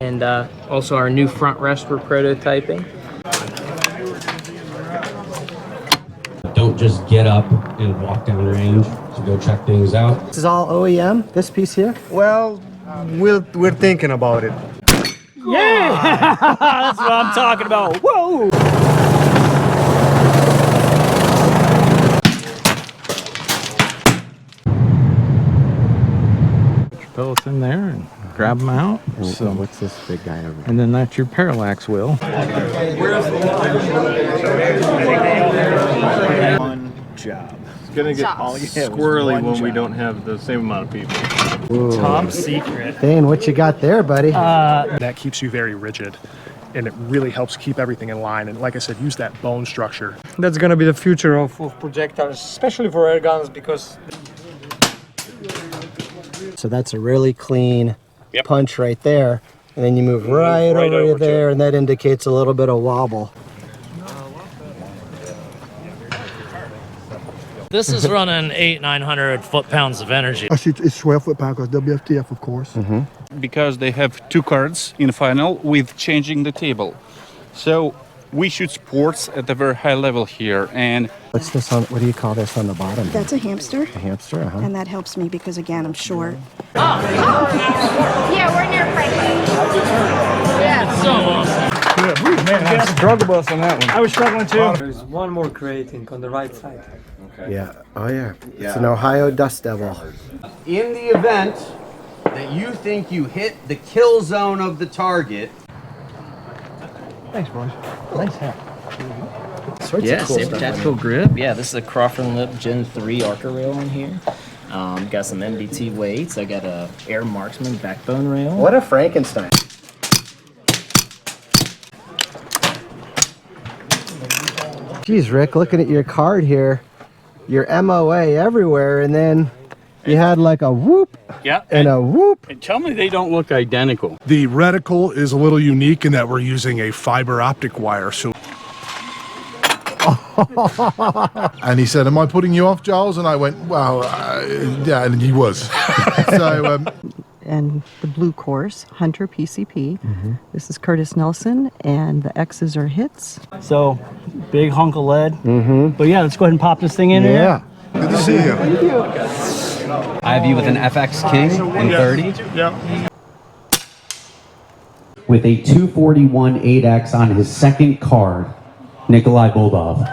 And also our new front rest we're prototyping. Don't just get up and walk down range to go check things out. This is all OEM, this piece here? Well, we're thinking about it. Yeah! That's what I'm talking about. Whoa! Put your pellets in there and grab them out. So what's this big guy over here? And then that's your parallax wheel. One job. It's gonna get squirrely when we don't have the same amount of people. Ooh. Top secret. Dane, what you got there, buddy? That keeps you very rigid, and it really helps keep everything in line. And like I said, use that bone structure. That's gonna be the future of projectors, especially for air guns, because So that's a really clean punch right there. And then you move right over there, and that indicates a little bit of wobble. This is running 900 foot-pounds of energy. Actually, it's 12 foot-pounds because WFTF, of course. Because they have 2 cards in the final with changing the table. So we shoot sports at a very high level here. And What's this on? What do you call this on the bottom? That's a hamster. A hamster, And that helps me because, again, I'm short. Yeah, we're near Franklin. Yeah. So awesome. man, I struggled bus on that one. I was struggling too. There's one more creating on the right side. Yeah. Oh yeah. It's an Ohio Dust Devil. In the event that you think you hit the kill zone of the target. Thanks, boys. Nice hat. Yeah, Saber Tactical Grip. Yeah, this is a Crawford Lip Gen 3 Arca rail on here. Got some MBT weights. I got a Air Marksman backbone rail. What a Frankenstein. Geez, Rick, looking at your card here, your MOA everywhere, and then you had like a whoop and a whoop. And tell me they don't look identical. The reticle is a little unique in that we're using a fiber optic wire. So. And he said, "Am I putting you off, Giles?" And I went, "Well, yeah," and he was. So. And the blue course, Hunter PCP. This is Curtis Nelson, and the X's are hits. So, big hunk of lead. But yeah, let's go ahead and pop this thing in here. Yeah. Good to see you. Thank you. I have you with an FX King in 30. Yep. With a 241 8X on his second card, Nikolai Boldov.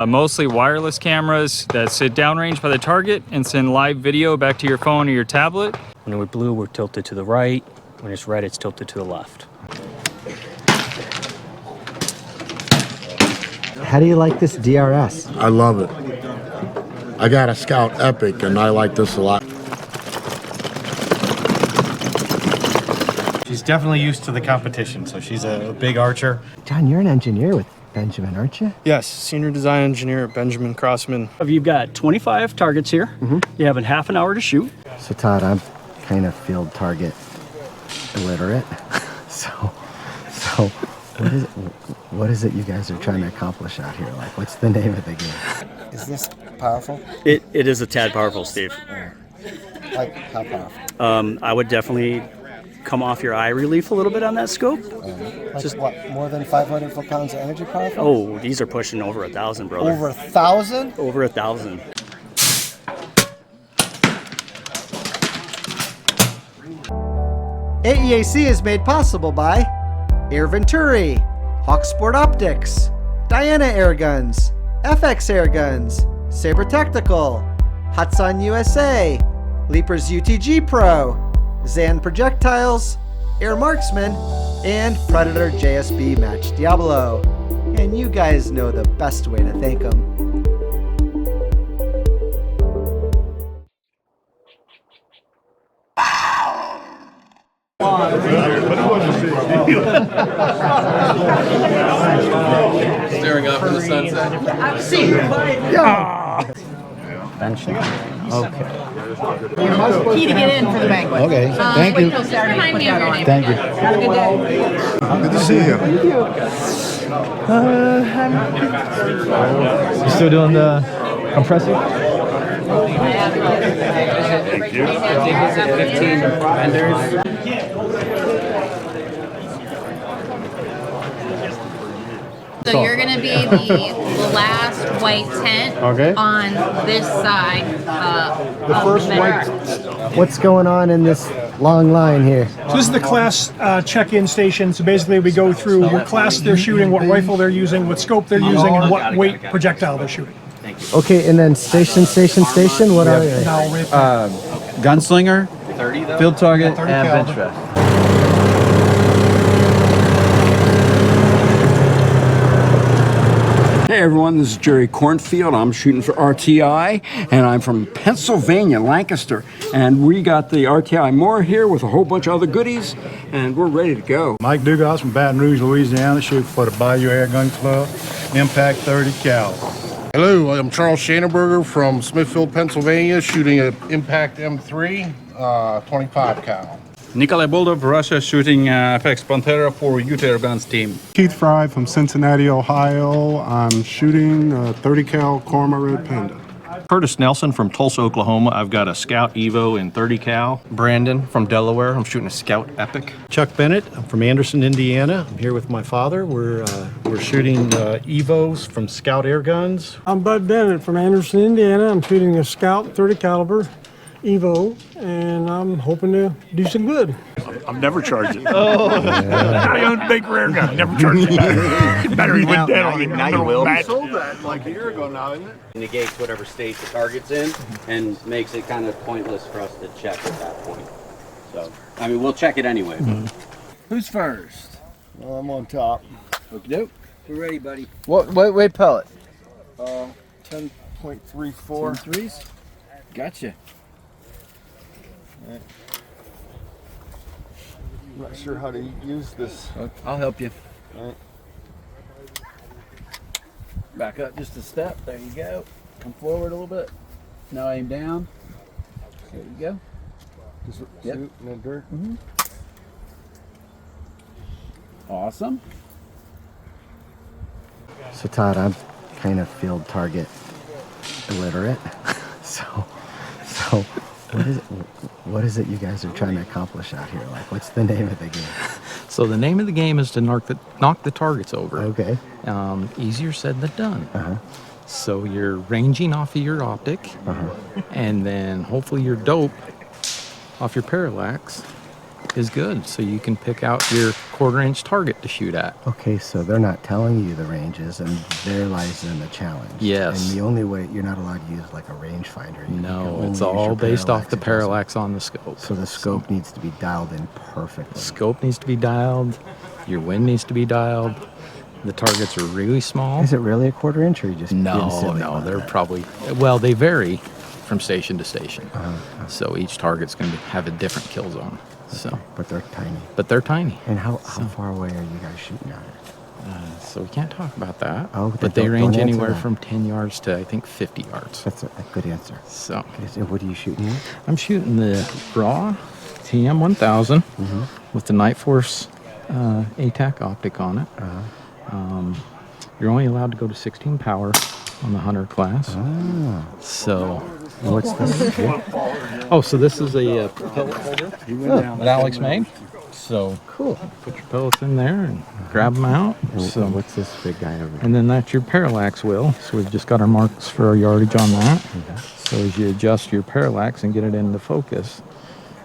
Mostly wireless cameras that sit downrange by the target and send live video back to your phone or your tablet. When we're blue, we're tilted to the right. When it's red, it's tilted to the left. How do you like this DRS? I love it. I got a Scout Epic, and I like this a lot. She's definitely used to the competition, so she's a big archer. John, you're an engineer with Benjamin, aren't you? Yes, senior design engineer at Benjamin Crossman. You've got 25 targets here. You have a half an hour to shoot. So Todd, I'm kind of field target illiterate. so what is it you guys are trying to accomplish out here? Like, what's the name of the game? Is this powerful? It is a tad powerful, Steve. Like, how powerful? I would definitely come off your eye relief a little bit on that scope. Just what, more than 500 foot-pounds of energy powerful? Oh, these are pushing over 1,000, brother. Over 1,000? Over 1,000. AEAC is made possible by Air Venturi, Hawk Sport Optics, Diana Airguns, FX Airguns, Saber Tactical, Hatsan USA, Leapers UTG Pro, Zan Projectiles, Air Marksman, and Predator JSB Match Diablo. And you guys know the best way to thank them. Staring up in the sunset. Benchrest. Okay. Key to get in for the banquet. Okay. Thank you. Remind me of your name. Thank you. Have a good day. Good to see you. You still doing the compressor? Thank you. 15 vendors. So you're gonna be the last white tent on this side. The first white. What's going on in this long line here? So this is the class check-in station. So basically we go through what class they're shooting, what rifle they're using, what scope they're using, and what weight projectile they're shooting. Okay, and then station. What are they? Gunslinger, field target, and Benchrest. Hey everyone, this is Jerry Cornfield. I'm shooting for RTI, and I'm from Pennsylvania, Lancaster. And we got the RTI Moore here with a whole bunch of other goodies, and we're ready to go. Mike Dugas from Baton Rouge, Louisiana, shooting for the Bayou Airgun Club, Impact 30 cal. Hello, I'm Charles Schanenberger from Smithfield, Pennsylvania, shooting an Impact M3, 25 cal. Nikolai Boldov, Russia, shooting FX Pantera for Utah Air Guns team. Keith Fry from Cincinnati, Ohio. I'm shooting a 30 cal Korma Red Panda. Curtis Nelson from Tulsa, Oklahoma. I've got a Scout Evo in 30 cal. Brandon from Delaware. I'm shooting a Scout Epic. Chuck Bennett. I'm from Anderson, Indiana. I'm here with my father. We're shooting Evos from Scout Air Guns. I'm Bud Bennett from Anderson, Indiana. I'm shooting a Scout 30 caliber Evo, and I'm hoping to do some good. I'm never charging. I own Baker Air Gun. Never charging. Battery went dead on me. Now you will. You sold that like a year ago now, isn't it? Negates whatever state the target's in and makes it kind of pointless for us to check at that point. So, I mean, we'll check it anyway. Who's first? Well, I'm on top. Okie doke. We're ready, buddy. What weight pellet? 10.34. 3s? Gotcha. I'm not sure how to use this. I'll help you. Right. Back up just a step. There you go. Come forward a little bit. Now aim down. There you go. Just Yep. shoot in the dirt. Awesome. So Todd, I'm kind of field target illiterate. so what is it you guys are trying to accomplish out here? Like, what's the name of the game? So the name of the game is to knock the targets over. Okay. Easier said than done. So you're ranging off of your optic, and then hopefully your dope off your parallax is good, so you can pick out your 1/4-inch target to shoot at. Okay, so they're not telling you the ranges, and there lies in the challenge. Yes. And the only way, you're not allowed to use like a rangefinder. No, it's all based off the parallax on the scope. So the scope needs to be dialed in perfectly. Scope needs to be dialed, your wind needs to be dialed. The targets are really small. Is it really a 1/4-inch, or you just No, they're probably, well, they vary from station to station. So each target's going to have a different kill zone. So, but they're tiny. And how far away are you guys shooting at it? So we can't talk about that. Oh, but they range don't answer anywhere that. from 10 yards to I think 50 yards. That's a good answer. So, okay, so what are you shooting at? I'm shooting the raw TM1000 with the Night Force ATAC optic on it. You're only allowed to go to 16 power on the Hunter class. So, what's this? So this is a pellet holder that Alex made. So cool. Put your pellets in there and grab them out. So what's this big guy over there? And then that's your parallax wheel. So we've just got our marks for our yardage on that. So as you adjust your parallax and get it into focus,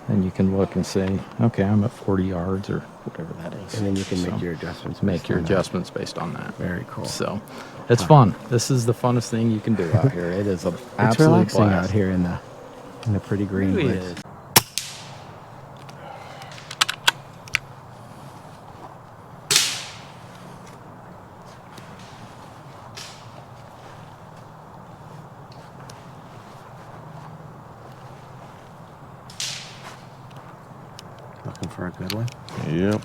then you can look and say, okay, I'm at 40 yards or whatever that is. And then you can make your adjustments. Based on that. Very cool. So it's fun. This is the funnest thing you can do out here. It is an absolute It's relaxing blast out here in the pretty green Really woods. is. Looking for a good one? Yep.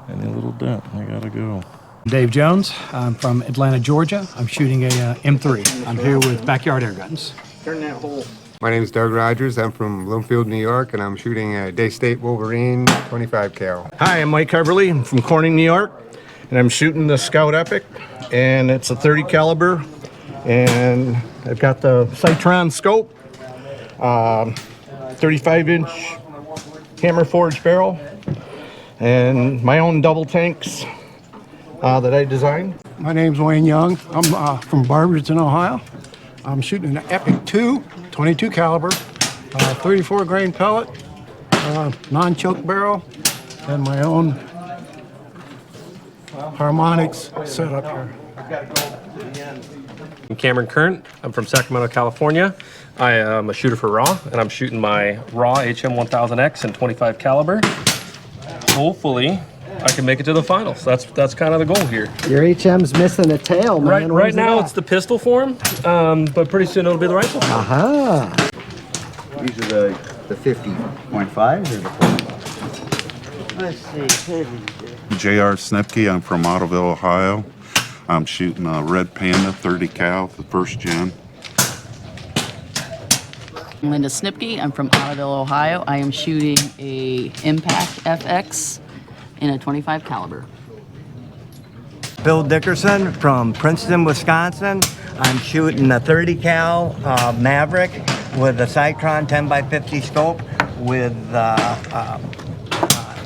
Any little dent, I gotta go. Dave Jones. I'm from Atlanta, Georgia. I'm shooting a M3. I'm here with Backyard Air Guns. Turn that hole. My name is Doug Rogers. I'm from Bloomfield, New York, and I'm shooting a Daystate Wolverine 25 cal. Hi, I'm Mike Coverly. I'm from Corning, New York, and I'm shooting the Scout Epic, and it's a 30 caliber, and I've got the Citron scope, 35-inch hammer forged barrel, and my own double tanks that I designed. My name's Wayne Young. I'm from Barberton, Ohio. I'm shooting an Epic 2, 22 caliber, 34 grain pellet, non-choke barrel, and my own harmonics setup here. I'm Cameron Kern. I'm from Sacramento, California. I am a shooter for RAW, and I'm shooting my RAW HM1000X in 25 caliber. Hopefully, I can make it to the finals. That's kind of the goal here. Your HM's missing a tail, man. Right now, it's the pistol form, but pretty soon it'll be the rifle form. Aha! These are the 50.5s or the 45? Let's see. J.R. Snepke. I'm from Ottoville, Ohio. I'm shooting a Red Panda 30 cal, the first gen. I'm Linda Snipke. I'm from Ottoville, Ohio. I am shooting a Impact FX in a 25 caliber. Bill Dickerson from Princeton, Wisconsin. I'm shooting a 30 cal Maverick with a Cytron 10x50 scope with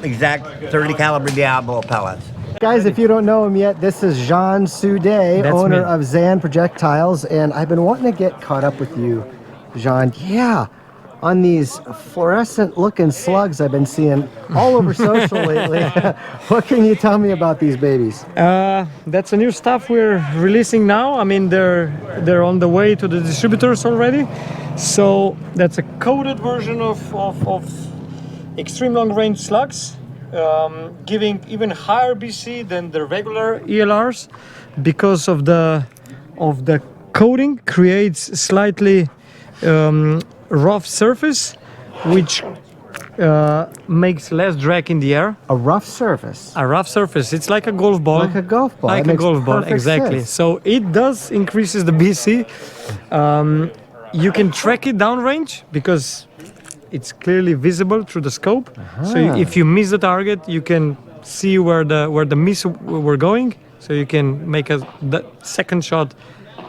exact 30 caliber Diablo pellets. Guys, if you don't know him yet, this is Jean Soudet, owner of Zan Projectiles, and I've been wanting to get caught up with you, Jean. Yeah, on these fluorescent-looking slugs I've been seeing all over social lately. What can you tell me about these babies? That's a new stuff we're releasing now. I mean, they're on the way to the distributors already. So that's a coated version of extreme long-range slugs. Giving even higher BC than the regular ELRs because of the coating creates slightly rough surface, which makes less drag in the air. A rough surface? A rough surface. It's like a golf ball. Like a golf ball. Like a golf ball, exactly. Sense. So it does increases the BC. You can track it downrange because it's clearly visible through the scope. So if you miss the target, you can see where the miss were going. So you can make the second shot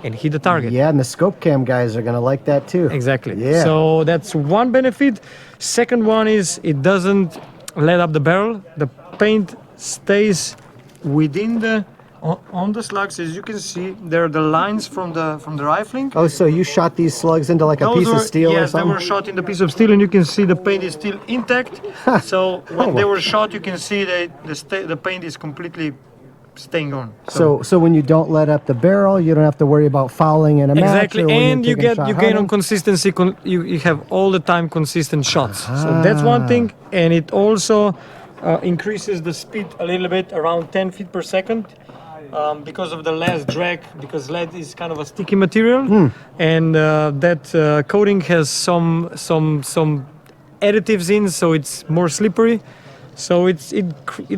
and hit the target. Yeah, and the scope cam guys are gonna like that too. Exactly. Yeah. So that's one benefit. Second one is it doesn't let up the barrel. The paint stays within on the slugs. As you can see, there are the lines from the rifling. Oh, so you shot these slugs into like a piece of steel or something? Yes, they were shot in the piece of steel, and you can see the paint is still intact. So when they were shot, you can see the paint is completely staying on. So when you don't let up the barrel, you don't have to worry about fouling in a match. Exactly, or when and you you're taking a shot gain on hunting. consistency. You have all the time consistent shots. So that's one thing, and it also increases the speed a little bit, around 10 feet per second. Because of the less drag, because lead is kind of a sticky material, and that coating has some additives in, so it's more slippery. So it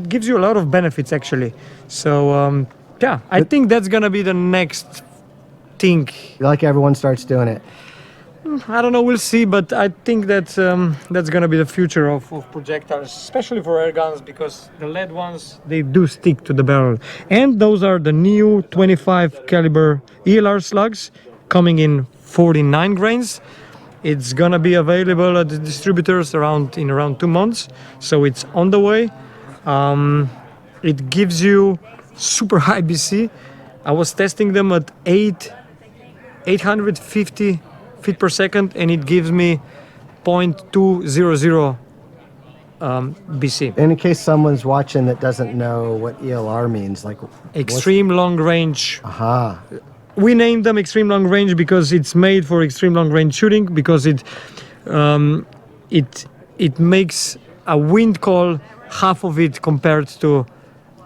gives you a lot of benefits actually. So yeah, I think that's gonna be the next thing. Like everyone starts doing it. I don't know, we'll see, but I think that that's gonna be the future of projectiles, especially for air guns, because the lead ones, they do stick to the barrel. And those are the new 25 caliber ELR slugs coming in 49 grains. It's gonna be available at the distributors in around 2 months, so it's on the way. It gives you super high BC. I was testing them at 850 feet per second, and it gives me 0.200 BC. And in case someone's watching that doesn't know what ELR means, like extreme long range. Aha. We named them extreme long range because it's made for extreme long range shooting, because it makes a wind call half of it compared to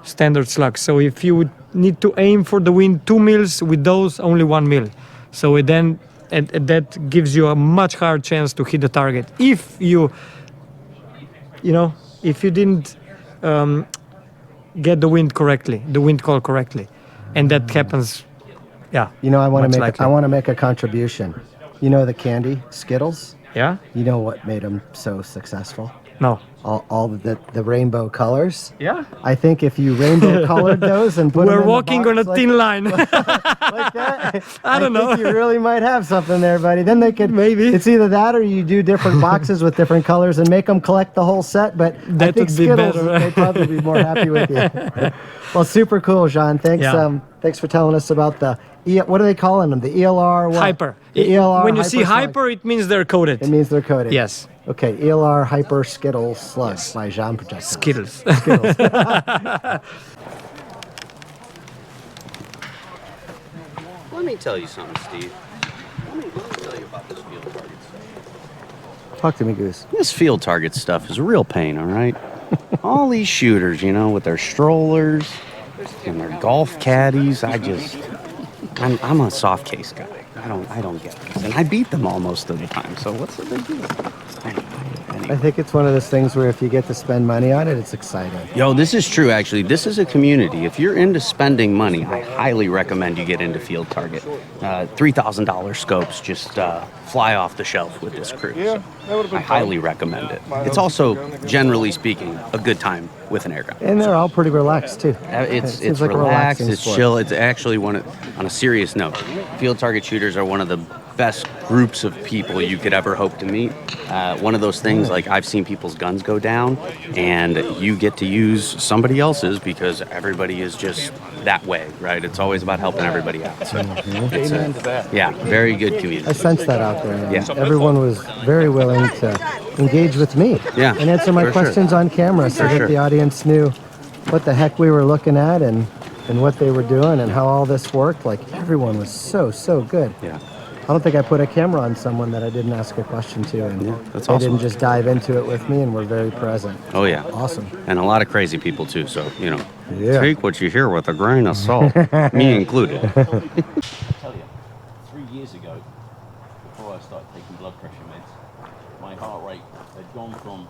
standard slugs. So if you would need to aim for the wind 2 mils, with those only 1 mil. So that gives you a much higher chance to hit the target if you didn't get the wind call correctly, and that happens. Yeah. I want to make a contribution. You know the candy Skittles? Yeah. You know what made them so successful? No. all the rainbow colors. Yeah. I think if you rainbow colored those and put them We're in the walking box on a like, thin line. like that, I don't know. think you really might have something there, buddy. Then they could maybe it's either that or you do different boxes with different colors and make them collect the whole set. But I That think would be Skittles, better. they'd probably be more happy with you. Well, super cool, Jean. Thanks. Yeah. Thanks for telling us about the what are they calling them? The ELR what? Hyper. The ELR. When you see slug. hyper, it means they're coated. It means they're coated. Yes. Okay, ELR Hyper Skittles Slug by Jean Projectiles. Skittles. Skittles. Let me tell you something, Steve. Let me tell you about this field target stuff. Talk to me, Goose. This field target stuff is a real pain, all right? All these shooters, you know, with their strollers and their golf caddies, I'm a soft case guy. I don't get this. And I beat them all most of the time, so what's the big deal? I think it's one of those things where if you get to spend money on it, it's exciting. Yo, this is true, actually. This is a community. If you're into spending money, I highly recommend you get into Field Target. $3,000 scopes just fly off the shelf with this crew. So I highly recommend it. It's also, generally speaking, a good time with an airgun. And they're all pretty relaxed, too. It's seems like a relaxed, relaxing it's sport. chill. It's actually on a serious note, Field Target shooters are one of the best groups of people you could ever hope to meet. One of those things, like I've seen people's guns go down and you get to use somebody else's because everybody is just that way, right? It's always about helping everybody out. So it's Amen to that. yeah, very good community. I sensed that out there. And Yeah. Everyone was very willing to engage with me and answer my for sure. questions on camera so For that sure. the audience knew what the heck we were looking at and what they were doing and how all this worked. Like everyone was so good. Yeah. I don't think I put a camera on someone that I didn't ask a question to, and that's they awesome. didn't just dive into it with me and were very present. Oh yeah. Awesome. And a lot of crazy people too, so Yeah. take what you hear with a grain of salt. Me included. I tell you, 3 years ago, before I started taking blood pressure meds, my heart rate had gone from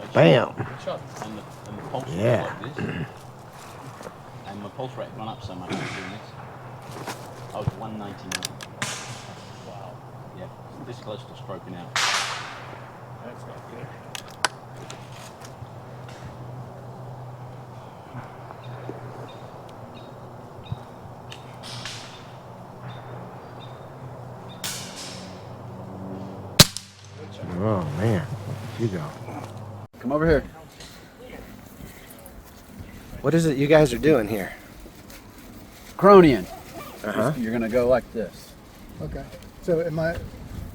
a Bam. shot, and the pulse Yeah. was like this, and my pulse rate had gone up so much doing this. I was 199. Wow. Yeah, this close to stroking out. That's not good. Oh man, you go. Come over here. What is it you guys are doing here? Cronian. Uh-huh. You're gonna go like this. Okay. So am I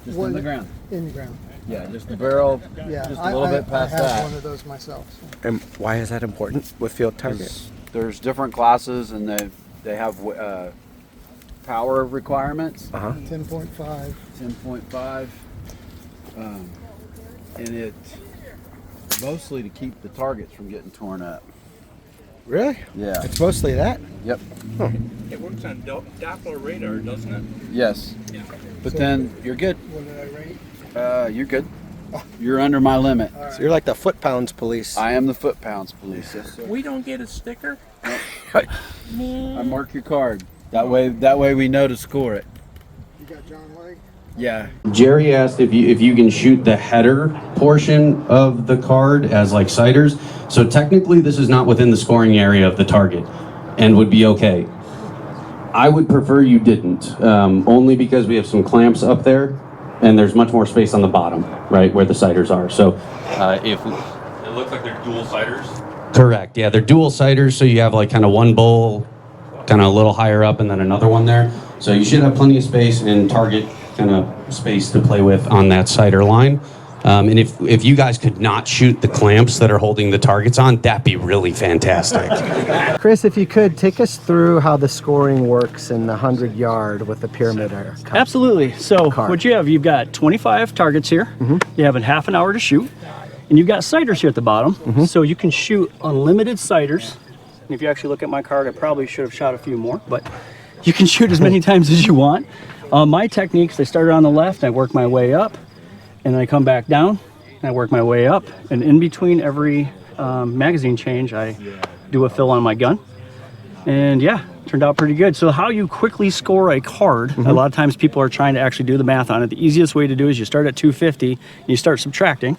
Just in the ground. In the ground. Yeah, just the barrel. Yeah, just a little bit past I have that. one of those myself. So. And why is that important with field target? There's different classes, and they have power requirements. 10.5. 10.5. And it mostly to keep the targets from getting torn up. Really? Yeah. It's mostly that? Yep. Huh. It works on Doppler radar, doesn't it? Yes. Yeah. But then you're good. What did I rate? You're good. You're under my limit. So you're like the foot-pounds police. I am the foot-pounds police. Yes, sir. We don't get a sticker? I mark your card. That way we know to score it. You got John Lake? Yeah. Jerry asked if you can shoot the header portion of the card as like sighters. So technically this is not within the scoring area of the target and would be okay. I would prefer you didn't, only because we have some clamps up there and there's much more space on the bottom, right, where the sighters are. So if we, It looks like they're dual sighters. correct, yeah, they're dual sighters, so you have like kind of one bowl kind of a little higher up and then another one there. So you should have plenty of space and target kind of space to play with on that sighter line. And if you guys could not shoot the clamps that are holding the targets on, that'd be really fantastic. Chris, if you could, take us through how the scoring works in the 100-yard with the Pyramyd Air Cup. Absolutely. So what you have, you've got 25 targets here. You have a half an hour to shoot. And you've got sighters here at the bottom. So you can shoot unlimited sighters. And if you actually look at my card, I probably should have shot a few more, but you can shoot as many times as you want. My techniques, I started on the left, I work my way up, and then I come back down, and I work my way up. And in between every magazine change, I do a fill on my gun. And yeah, turned out pretty good. So how you quickly score a card, a lot of times people are trying to actually do the math on it. The easiest way to do is you start at 250, and you start subtracting.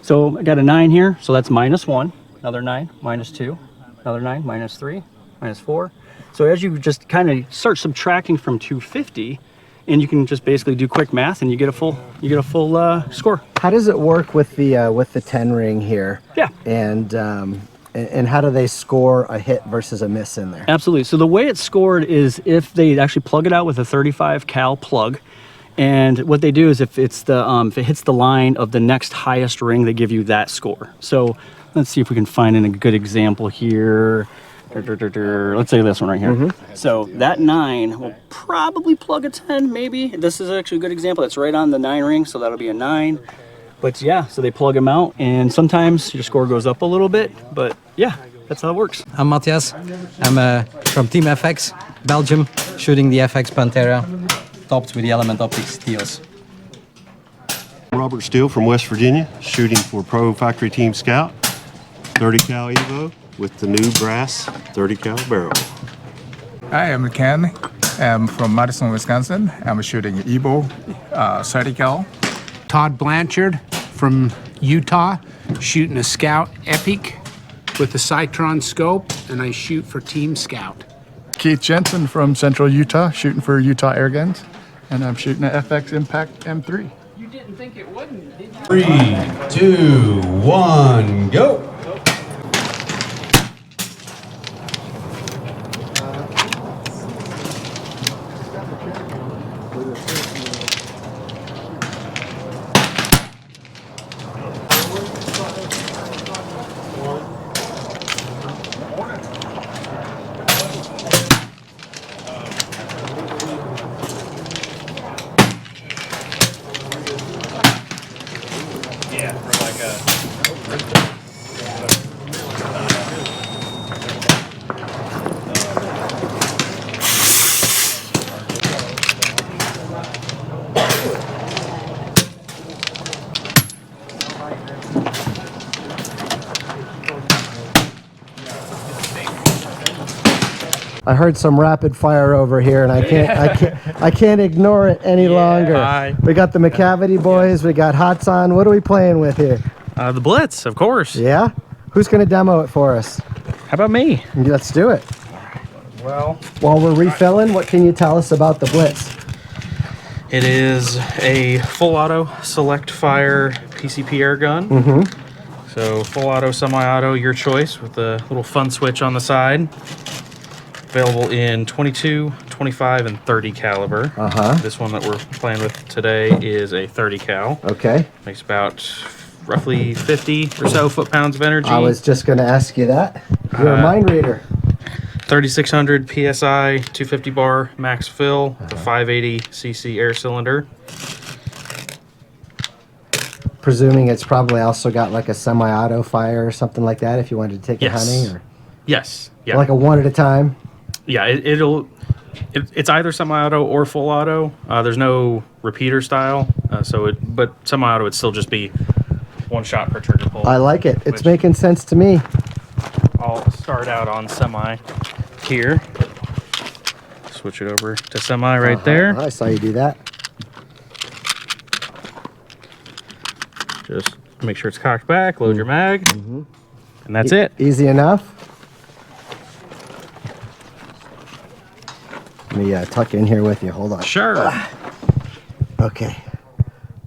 So I got a 9 here, so that's -1, another 9, -2, another 9, -3, -4. So as you just kind of start subtracting from 250, and you can just basically do quick math, and you get a full score. How does it work with the 10 ring here? Yeah. And how do they score a hit versus a miss in there? Absolutely. So the way it's scored is if they actually plug it out with a 35 cal plug, and what they do is if it's the if it hits the line of the next highest ring, they give you that score. So let's see if we can find a good example here. Let's say this one right here. So that 9 will probably plug a 10, maybe. This is actually a good example. It's right on the 9 ring, so that'll be a 9. But yeah, so they plug them out, and sometimes your score goes up a little bit, but yeah, that's how it works. I'm Matthias. I'm from Team FX, Belgium, shooting the FX Pantera, topped with the Element Optics Steels. Robert Steele from West Virginia, shooting for Pro Factory Team Scout, 30 cal Evo with the new brass 30 cal barrel. Hi, I'm Ken. I'm from Madison, Wisconsin. I'm shooting Evo 30 cal. Todd Blanchard from Utah, shooting a Scout Epic with a Cytron scope, and I shoot for Team Scout. Keith Jensen from Central Utah, shooting for Utah Airguns, and I'm shooting an FX Impact M3. You didn't think it wouldn't, did you? 3, 2, 1, go! I heard some rapid fire over here, and I can't ignore it any longer. Hi. We got the McCavity boys. We got Hots on. What are we playing with here? The Blitz, of course. Yeah. Who's going to demo it for us? How about me? Let's do it. Well, while we're refilling, what can you tell us about the Blitz? it is a full auto select fire PCP air gun. So full auto, semi-auto, your choice, with the little fun switch on the side. Available in 22, 25, and 30 caliber. This one that we're playing with today is a 30 cal. Okay. Makes about roughly 50 or so foot-pounds of energy. I was just going to ask you that. You're a mind reader. 3,600 PSI, 250 bar max fill, the 580 cc air cylinder. Presuming it's probably also got like a semi-auto fire or something like that if you wanted to take it hunting? Or Yes. Yeah. like a one at a time? Yeah, it's either semi-auto or full auto. There's no repeater style, but semi-auto would still just be one shot per trigger pull. I like it. It's making sense to me. I'll start out on semi here. Switch it over to semi right there. I saw you do that. Just make sure it's cocked back, load your mag, and that's it. Easy enough. Let me tuck in here with you. Hold on. Sure. Okay.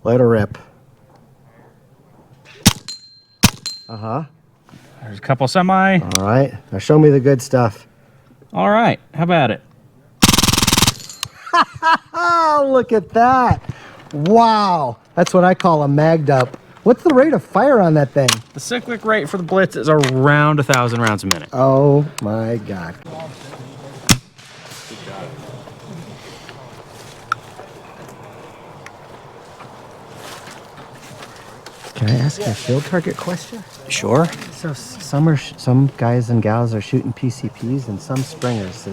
Let her rip. There's a couple semi. All right. Now show me the good stuff. All right. How about it? Look at that. Wow. That's what I call a magged up. What's the rate of fire on that thing? The cyclic rate for the Blitz is around 1,000 rounds a minute. Oh my God. Can I ask you a field target question? Sure. So some guys and gals are shooting PCPs and some springers.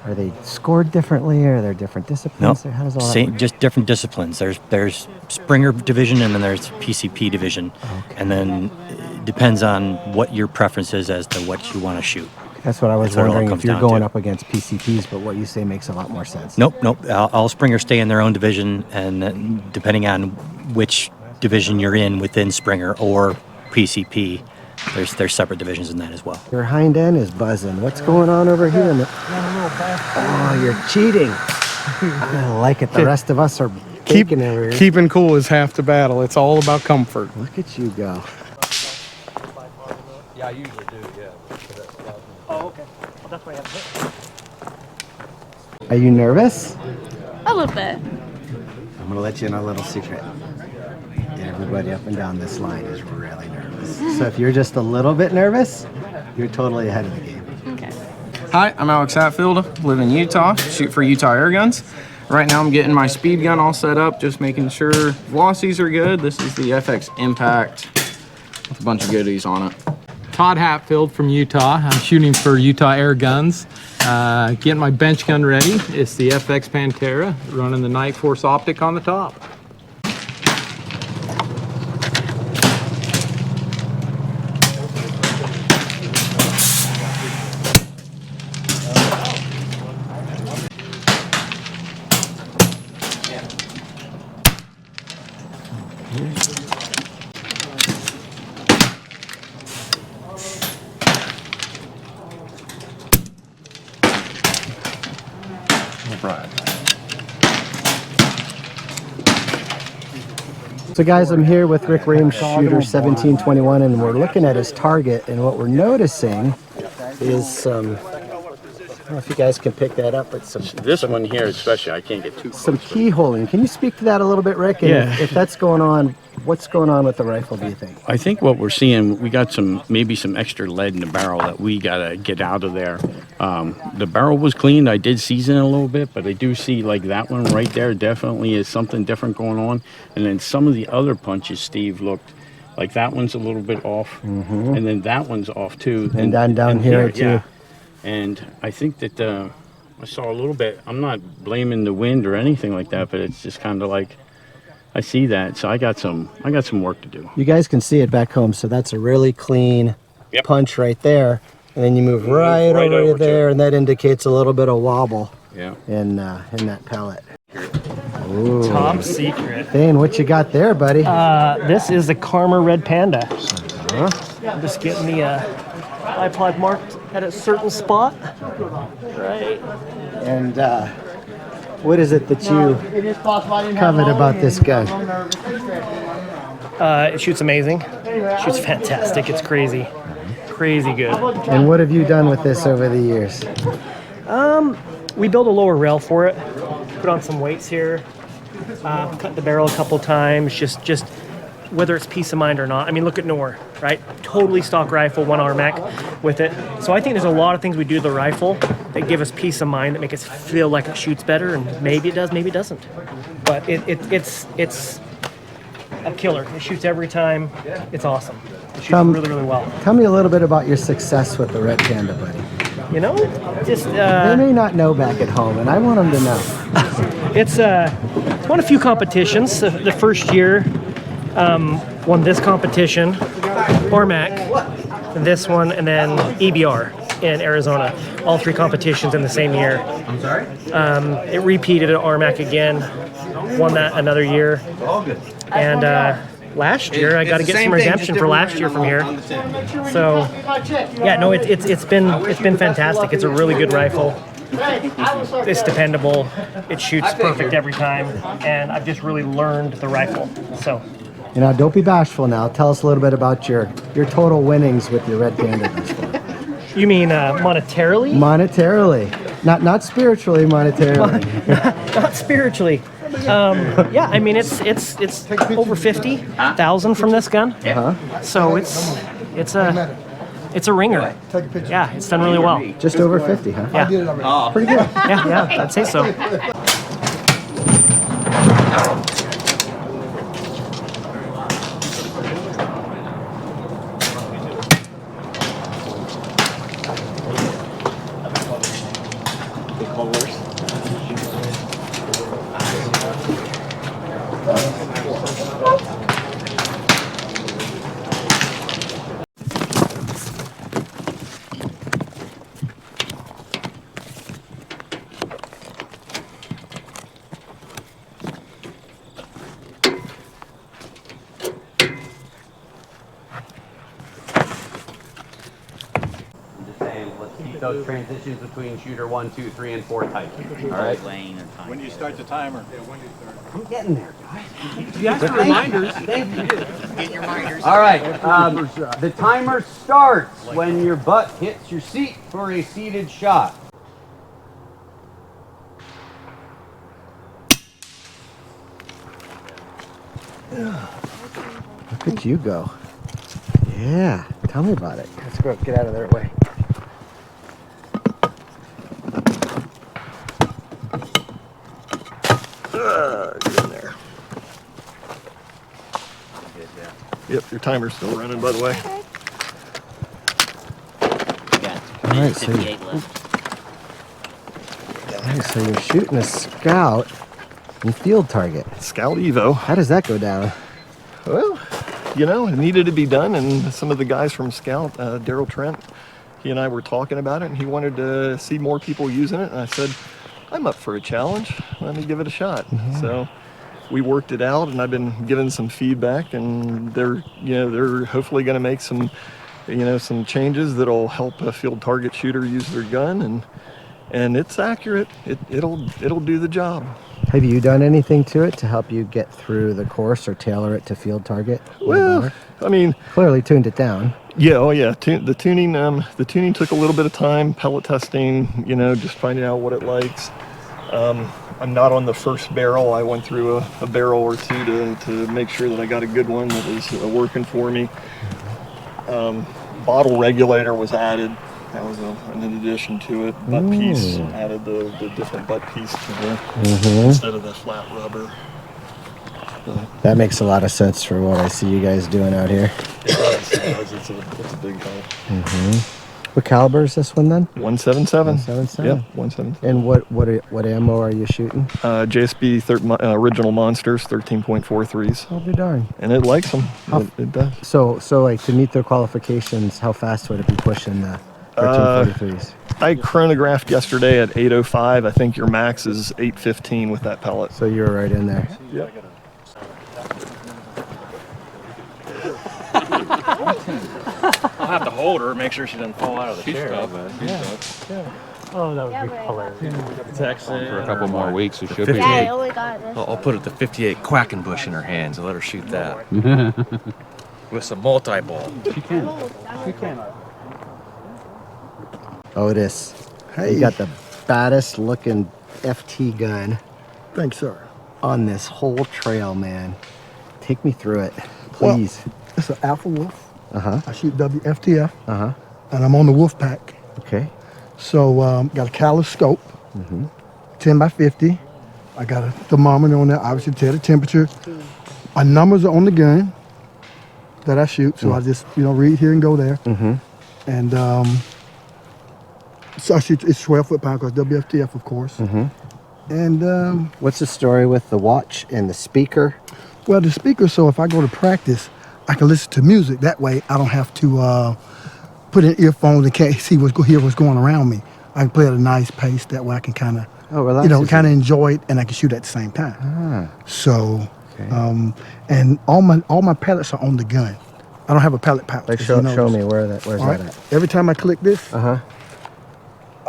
Are they scored differently, or are there different disciplines? No, Or how does all that work? just different disciplines. There's Springer division, and then there's PCP division, and then it depends on what your preference is as to what you want to shoot. That's what I was That's what it all wondering, comes if you're down going to. up against PCPs, but what you say makes a lot more sense. Nope. All Springers stay in their own division, and then depending on which division you're in within Springer or PCP. There's separate divisions in that as well. Your hind end is buzzing. What's going on over here? Oh, you're cheating. I like it. The rest of us are baking over here. Keeping cool is half the battle. It's all about comfort. Look at you go. Yeah, I usually do, yeah. Oh, okay. Well, that's why I have it. Are you nervous? A little bit. I'm gonna let you in a little secret. Everybody up and down this line is really nervous. So if you're just a little bit nervous, you're totally ahead of the game. Okay. Hi, I'm Alex Hatfield, live in Utah, shoot for Utah Airguns. Right now I'm getting my speed gun all set up, just making sure velocities are good. This is the FX Impact with a bunch of goodies on it. Todd Hatfield from Utah. I'm shooting for Utah Airguns. Getting my bench gun ready. It's the FX Pantera, running the Night Force optic on the top. So guys, I'm here with Rick Reams, shooter 1721, and we're looking at his target, and what we're noticing is some, I don't know if you guys can pick that up, but some... This one here especially, I can't get too close. Some keyholing. Can you speak to that a little bit, Rick? And Yeah. if that's going on, what's going on with the rifle, do you think? I think what we're seeing, we got maybe some extra lead in the barrel that we gotta get out of there. The barrel was cleaned. I did season it a little bit, but I do see like that one right there definitely is something different going on. And then some of the other punches, Steve, looked like that one's a little bit off, and then that one's off too. And down here too. Yeah. And I think that I saw a little bit. I'm not blaming the wind or anything like that, but it's just kind of like I see that. So I got some work to do. You guys can see it back home, so that's a really clean punch right there. And then you move right over there, and that indicates a little bit of wobble in that pellet. Ooh. Top secret. Dane, what you got there, buddy? This is a Karma Red Panda. I'm just getting the iPod marked at a certain spot. Right. And what is it that you covet about this gun? It shoots amazing. It shoots fantastic. It's crazy. Crazy good. And what have you done with this over the years? We built a lower rail for it. Put on some weights here. Cut the barrel a couple times. Just whether it's peace of mind or not. I mean, look at Noor, right? Totally stock rifle, 1 RMAC with it. So I think there's a lot of things we do to the rifle that give us peace of mind, that make us feel like it shoots better, and maybe it does, maybe it doesn't. But it's a killer. It shoots every time. It's awesome. It shoots really, really well. Tell me a little bit about your success with the Red Panda, buddy. You know, just they may not know back at home, and I want them to know. It's won a few competitions. The first year, won this competition, RMAC, this one, and then EBR in Arizona. All 3 competitions in the same year. I'm sorry? It repeated at RMAC again, won that another year. And last year, I got to get some redemption for last year from here. So, yeah, no, it's been fantastic. It's a really good rifle. It's dependable. It shoots perfect every time, and I've just really learned the rifle. So, You know, don't be bashful now. Tell us a little bit about your total winnings with your Red Panda thus far. You mean monetarily? Monetarily, not spiritually. Monetarily. Not spiritually. Yeah, I mean it's over 50,000 from this gun. So it's a ringer. Yeah, it's done really well. Just over 50, huh? Yeah. Pretty good. Yeah, I'd say so. those transitions between shooter 1, 2, 3, and 4 tight. All right. When do you start the timer? I'm getting there, guys. You asked for reminders. Thank you. Get your reminders. All right. The timer starts when your butt hits your seat for a seated shot. Look at you go. Yeah, tell me about it. Let's go, get out of their way. Get in there. Yep, your timer's still running, by the way. All right, so you're shooting a Scout and field target. Scout Evo. How does that go down? Well, you know, it needed to be done, and some of the guys from Scout, Daryl Trent, he and I were talking about it, and he wanted to see more people using it, and I said, I'm up for a challenge. Let me give it a shot. Mm-hmm. So we worked it out, and I've been given some feedback, and they're hopefully going to make some, some changes that'll help a field target shooter use their gun, and it's accurate. It'll do the job. Have you done anything to it to help you get through the course or tailor it to field target? Well, I mean, clearly tuned it down. Yeah, oh yeah. The tuning took a little bit of time. Pellet testing, just finding out what it likes. I'm not on the first barrel. I went through a barrel or two to make sure that I got a good one that was working for me. Bottle regulator was added. That was an addition to it. Butt piece, added the different butt piece to the instead of the flat rubber. That makes a lot of sense for what I see you guys doing out here. It does. It's a big help. What caliber is this one then? 177. 177. Yeah, 177. And what ammo are you shooting? JSB original Monsters 13.43s. I'll be darned. And it likes them. It does. So like to meet their qualifications, how fast would it be pushing the 13.43s? I chronographed yesterday at 8:05. I think your max is 8:15 with that pellet. So you're right in there. Yep. I'll have to hold her, make sure she doesn't fall out of the chair. Oh, that would be hilarious. Texan. For a couple more weeks, we should be. Yeah, I only got this. I'll put it to 58 Quackenbush in her hands and let her shoot that. With some multi-ball. She can. She can. Otis, Hey. you got the baddest looking FT gun. Thanks, sir. On this whole trail, man. Take me through it, please. Well, it's an Alpha Wolf. Uh-huh. I shoot WFTF. Uh-huh. And I'm on the Wolf Pack. Okay. So got a Callus scope, 10 by 50. I got a thermometer on there, obviously to tell the temperature. My numbers are on the gun that I shoot, so I just read here and go there. And so I shoot. It's 12 foot-pound because WFTF, of course. And what's the story with the watch and the speaker? Well, the speaker, so if I go to practice, I can listen to music. That way, I don't have to put in earphones and can't hear what's going around me. I can play at a nice pace. That way, I can kind of, kind of enjoy it, and I can shoot at the same time. So, and all my pellets are on the gun. I don't have a pellet pouch. Like show me where's that at? Every time I click this, a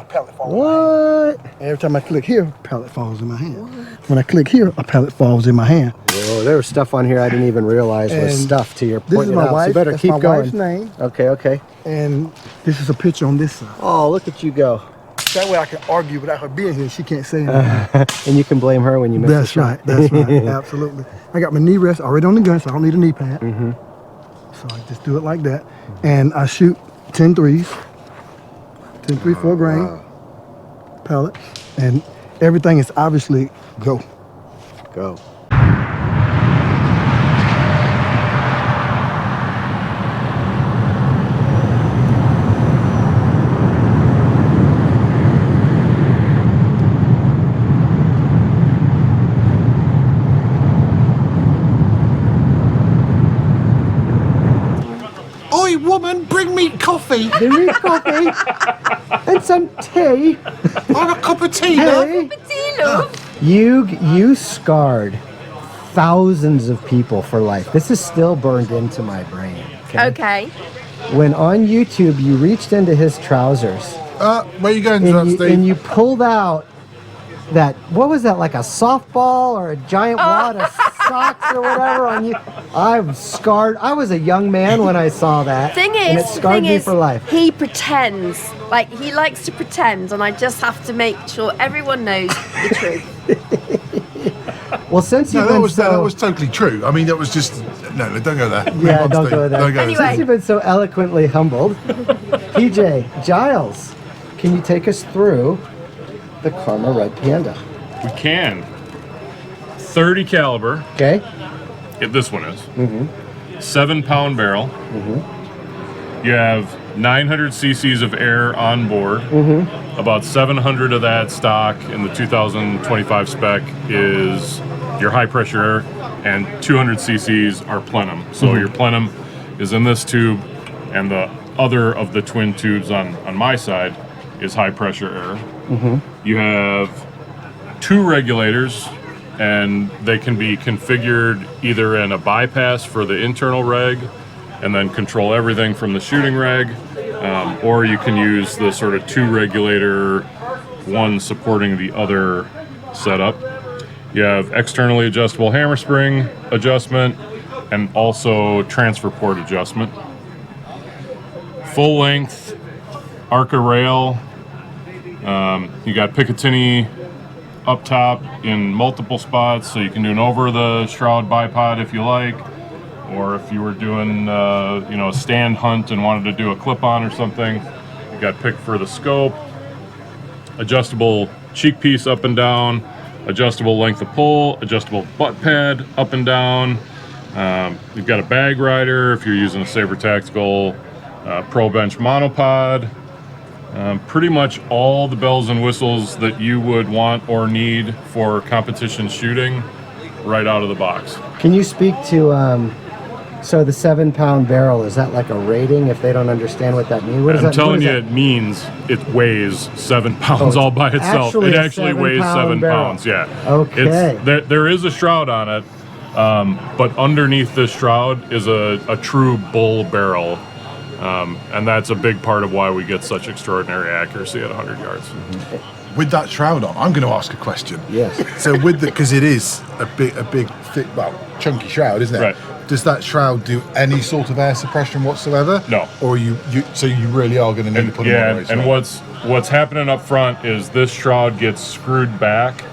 pellet falls. What? Every time I click here, a pellet falls in my hand. When I click here, a pellet falls in my hand. Whoa, there was stuff on here I didn't even realize was And stuff to your this point. is my wife. So you better That's keep my going. wife's name. Okay. And this is a picture on this side. Oh, look at you go. That way I can argue without her being here. She can't say anything. And you can blame her when you miss the shot. That's right. Absolutely. I got my knee rest already on the gun, so I don't need a knee pad. So I just do it like that. And I shoot 10 threes. 10 3 4 grain pellet. And everything is obviously go. Go. Oi, woman, bring me coffee. Bring me coffee. And some tea. On a cup of tea, love. You scarred thousands of people for life. This is still burned into my brain. Okay. When on YouTube you reached into his trousers Where you going, Steve? And you pulled out that, what was that, like a softball or a giant wad of socks or whatever on you? I'm scarred. I was a young man when I saw that. And it scarred me for life. He pretends. Like, he likes to pretend, and I just have to make sure everyone knows the truth. Well, since you've that been was totally true. I mean, it was just no, don't go there. Yeah, don't go there. Anyway. Since you've been so eloquently humbled, PJ Giles, can you take us through the Karma Red Panda? We can. 30 caliber. Okay. This one is. Mm-hmm. 7-pound barrel. Mm-hmm. You have 900 cc's of air on board. Mm-hmm. About 700 of that stock in the 2025 spec is your high pressure air, and 200 cc's are plenum. So Mhm. your plenum is in this tube, and the other of the twin tubes on my side is high pressure air. Mm-hmm. You have 2 regulators, and they can be configured either in a bypass for the internal reg and then control everything from the shooting reg, or you can use the sort of 2 regulator, one supporting the other setup. You have externally adjustable hammer spring adjustment and also transfer port adjustment. Full length Arca rail. You got Picatinny up top in multiple spots, so you can do an over the shroud bipod if you like, or if you were doing a stand hunt and wanted to do a clip-on or something, you got pick for the scope. Adjustable cheek piece up and down, adjustable length of pull, adjustable butt pad up and down. You've got a bag rider if you're using a Saber Tactical Pro Bench monopod. Pretty much all the bells and whistles that you would want or need for competition shooting right out of the box. Can you speak to, so the 7-pound barrel, is that like a rating if they don't understand what that means? What does I'm that, telling you, that? it means it weighs 7 pounds all by itself. It actually weighs 7 pounds, yeah. Okay. There is a shroud on it, but underneath this shroud is a true bull barrel. And that's a big part of why we get such extraordinary accuracy at 100 yards. With that shroud on, I'm going to ask a question. Yes. So because it is a big, thick, chunky shroud, isn't it? Right. Does that shroud do any sort of air suppression whatsoever? No. Or so you really are going to need to put them on. And what's happening up front is this shroud gets screwed back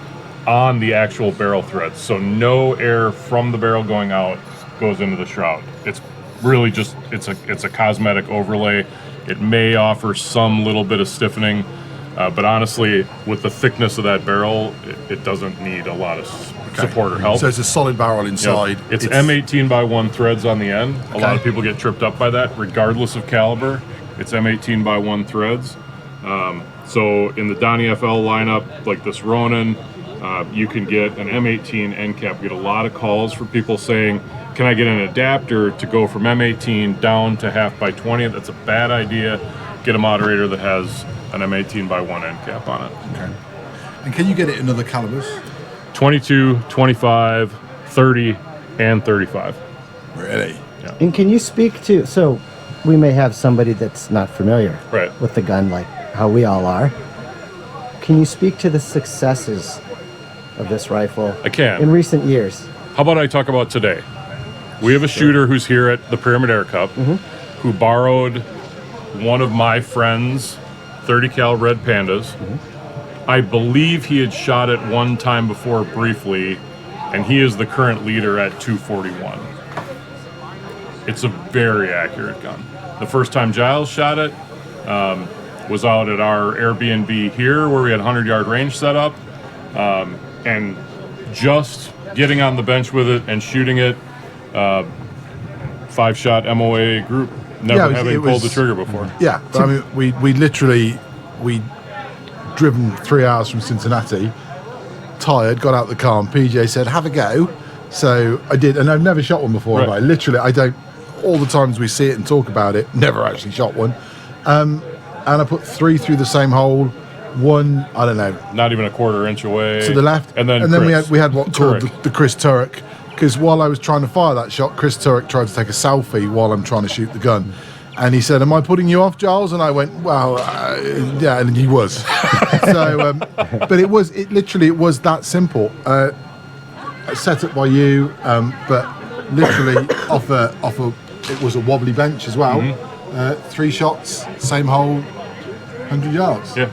on the actual barrel threads, so no air from the barrel going out goes into the shroud. It's really just it's a cosmetic overlay. It may offer some little bit of stiffening, but honestly, with the thickness of that barrel, it doesn't need a lot of support or help. So it's a solid barrel inside. Yep. It's M18 by 1 threads on the end. A lot of people get tripped up by that, regardless of caliber. It's M18 by 1 threads. So in the Donnie FL lineup, like this Ronin, you can get an M18 end cap. We get a lot of calls for people saying, can I get an adapter to go from M18 down to 1/2 by 20? That's a bad idea. Get a moderator that has an M18 by 1 end cap on it. Okay. And can you get it in other calibers? 22, 25, 30, and 35. Really? Yeah. And can you speak to, so we may have somebody that's not familiar with the gun like how we all are. Can you speak to the successes of this rifle I can. in recent years? How about I talk about today? We have a shooter who's here at the Pyramyd Air Cup who borrowed one of my friend's 30 cal Red Pandas. I believe he had shot it one time before briefly, and he is the current leader at 241. It's a very accurate gun. The first time Giles shot it was out at our Airbnb here where we had 100-yard range set up, and just getting on the bench with it and shooting it, 5-shot MOA group, never having pulled the trigger before. Yeah, but I mean, we literally driven 3 hours from Cincinnati, tired, got out the car, and PJ said, have a go. So I did, and I've never shot one before. Right. But I don't, all the times we see it and talk about it, never actually shot one. And I put 3 through the same hole, 1, I don't know. Not even a 1/4 inch away. To the left. And then we had what called Turek. the Chris Turek, because while I was trying to fire that shot, Chris Turek tried to take a selfie while I'm trying to shoot the gun. And he said, "Am I putting you off, Giles?" And I went, "Well, yeah," and he was. So, but it was that simple. Set up by you, but literally off a. It was a wobbly bench as well. 3 shots, same hole, 100 yards. Yeah,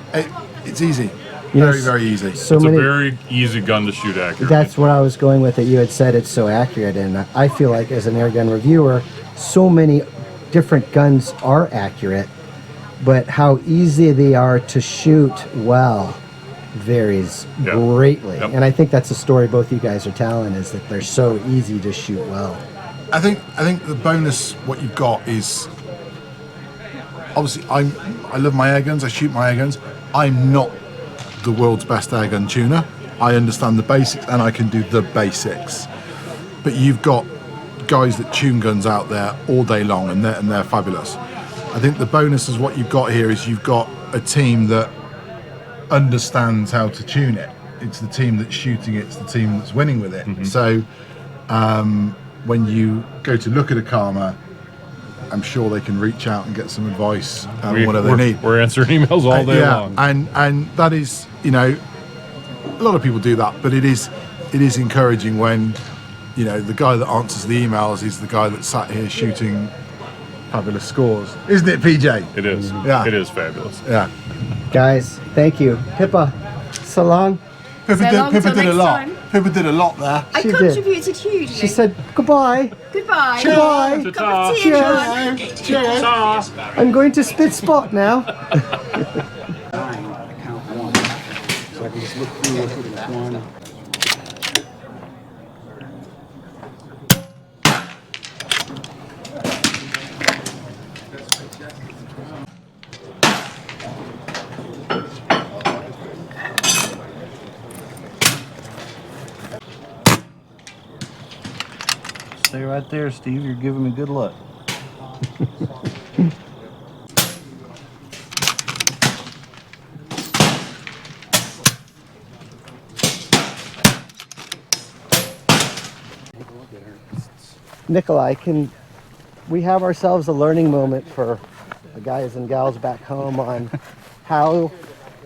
it's easy. Yes. Very easy. It's a very easy gun to shoot accurate. That's where I was going with it. You had said it's so accurate, and I feel like as an airgun reviewer, so many different guns are accurate, but how easy they are to shoot well varies greatly. And I think that's the story both you guys are telling, is that they're so easy to shoot well. I think the bonus what you've got is obviously I love my airguns. I shoot my airguns. I'm not the world's best airgun tuner. I understand the basics and I can do the basics. But you've got guys that tune guns out there all day long, and they're fabulous. I think the bonus is what you've got here is you've got a team that understands how to tune it. It's the team that's shooting it. It's the team that's winning with it. So when you go to look at a Karma, I'm sure they can reach out and get some advice on whatever they need. We're answering emails all day long. And that is, you know, a lot of people do that, but it is encouraging when, you know, the guy that answers the emails is the guy that sat here shooting fabulous scores. Isn't it, PJ? It is. Yeah. It is fabulous. Yeah. Guys, thank you. Pippa, so long. Pippa did a lot. Pippa did a lot there. I contributed hugely. She said goodbye. Goodbye. Goodbye. Cup of tea, everyone. Cheers. I'm going to spit spot now. So I can just look through one. Stay right there, Steve. You're giving me good luck. Nikolai, can we have ourselves a learning moment for the guys and gals back home on how,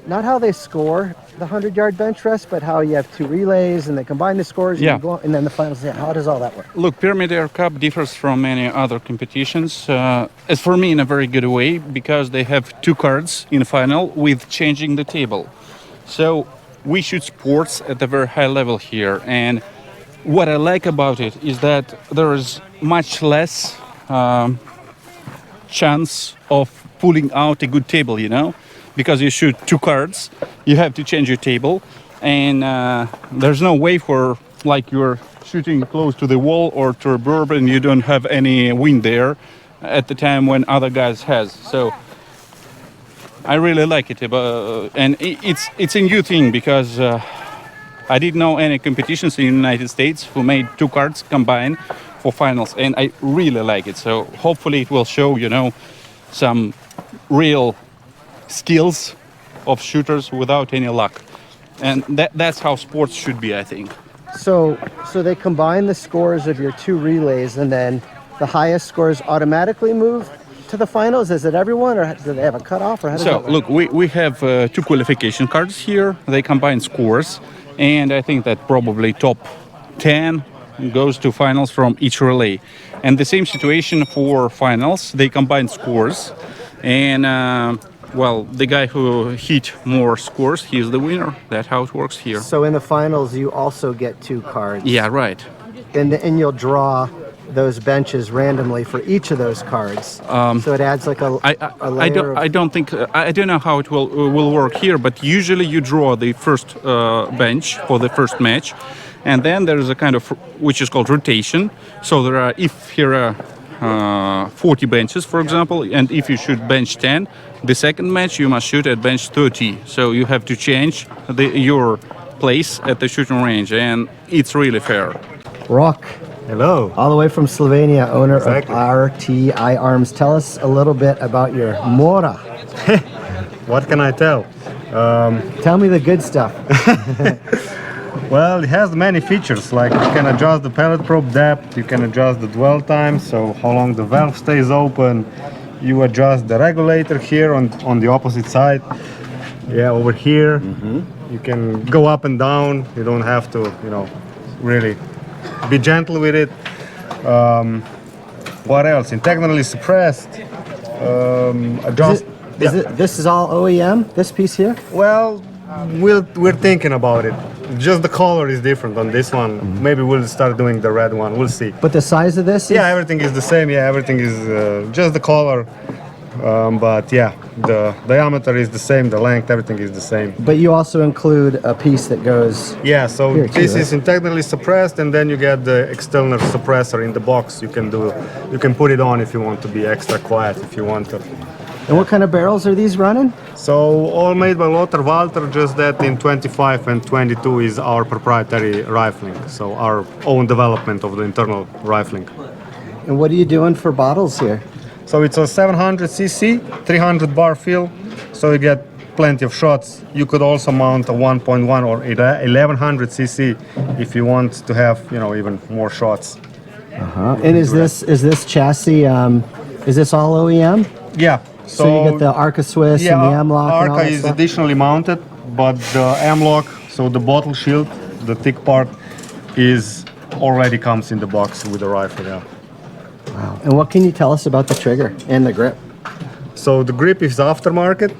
not how they score the 100-yard bench rest, but how you have 2 relays and they combine the scores and, Yeah. you go, and then the finals. How does all that work? Look, Pyramyd Air Cup differs from many other competitions. As for me, in a very good way, because they have 2 cards in the final with changing the table. So we shoot sports at a very high level here, and what I like about it is that there is much less chance of pulling out a good table, you know, because you shoot 2 cards, you have to change your table, and there's no way for, like, you're shooting close to the wall or to a burb and you don't have any wind there at the time when other guys has. So I really like it, and it's a new thing because I didn't know any competitions in the United States who made 2 cards combined for finals, and I really like it. So hopefully it will show, you know, some real skills of shooters without any luck, and that's how sports should be, I think. So they combine the scores of your 2 relays, and then the highest scores automatically move to the finals. Is it everyone, or do they have a cutoff, or how does that So work? look, we have 2 qualification cards here. They combine scores, and I think that probably top 10 goes to finals from each relay. And the same situation for finals. They combine scores, and well, the guy who hit more scores, he is the winner. That's how it works here. So in the finals, you also get 2 cards. Yeah, right. And you'll draw those benches randomly for each of those cards. So it adds like a layer I don't think I don't know how it will work here, but usually you draw the first bench for the first match, and then there is a kind of which is called rotation. So there are, if here are 40 benches, for example, and if you shoot bench 10, the second match you must shoot at bench 30. So you have to change your place at the shooting range, and it's really fair. Rock. Hello. All the way from Slovenia, owner of RTI Arms. Tell us a little bit about your Mora. What can I tell? Tell me the good stuff. Well, it has many features, like you can adjust the pellet probe depth, you can adjust the dwell time, so how long the valve stays open. you adjust the regulator here on the opposite side. Yeah, over here. You can go up and down. You don't have to, you know, really be gentle with it. What else? Internally suppressed. Adjust. This is all OEM, this piece here? Well, we're thinking about it. Just the color is different on this one. Maybe we'll start doing the red one. We'll see. But the size of this? Yeah, everything is the same. Yeah, everything is just the color. But yeah, the diameter is the same. The length, everything is the same. But you also include a piece that goes. Yeah. So here this too, is internally suppressed, and then you get the external suppressor in the box. You can put it on if you want to be extra quiet. If you want to. And what kind of barrels are these running? So all made by Lothar Walter, just that in 25 and 22 is our proprietary rifling, so our own development of the internal rifling. And what are you doing for bottles here? So it's a 700cc, 300 bar fill, so you get plenty of shots. You could also mount a 1.1 or 1100cc if you want to have, you know, even more shots. And is this chassis? Is this all OEM? Yeah. So you get the Arca Swiss and the M-Lock and all Arca that is stuff? additionally mounted, but the M-Lock, so the bottle shield, the thick part, is already comes in the box with the rifle. Yeah. Wow. And what can you tell us about the trigger and the grip? So the grip is aftermarket,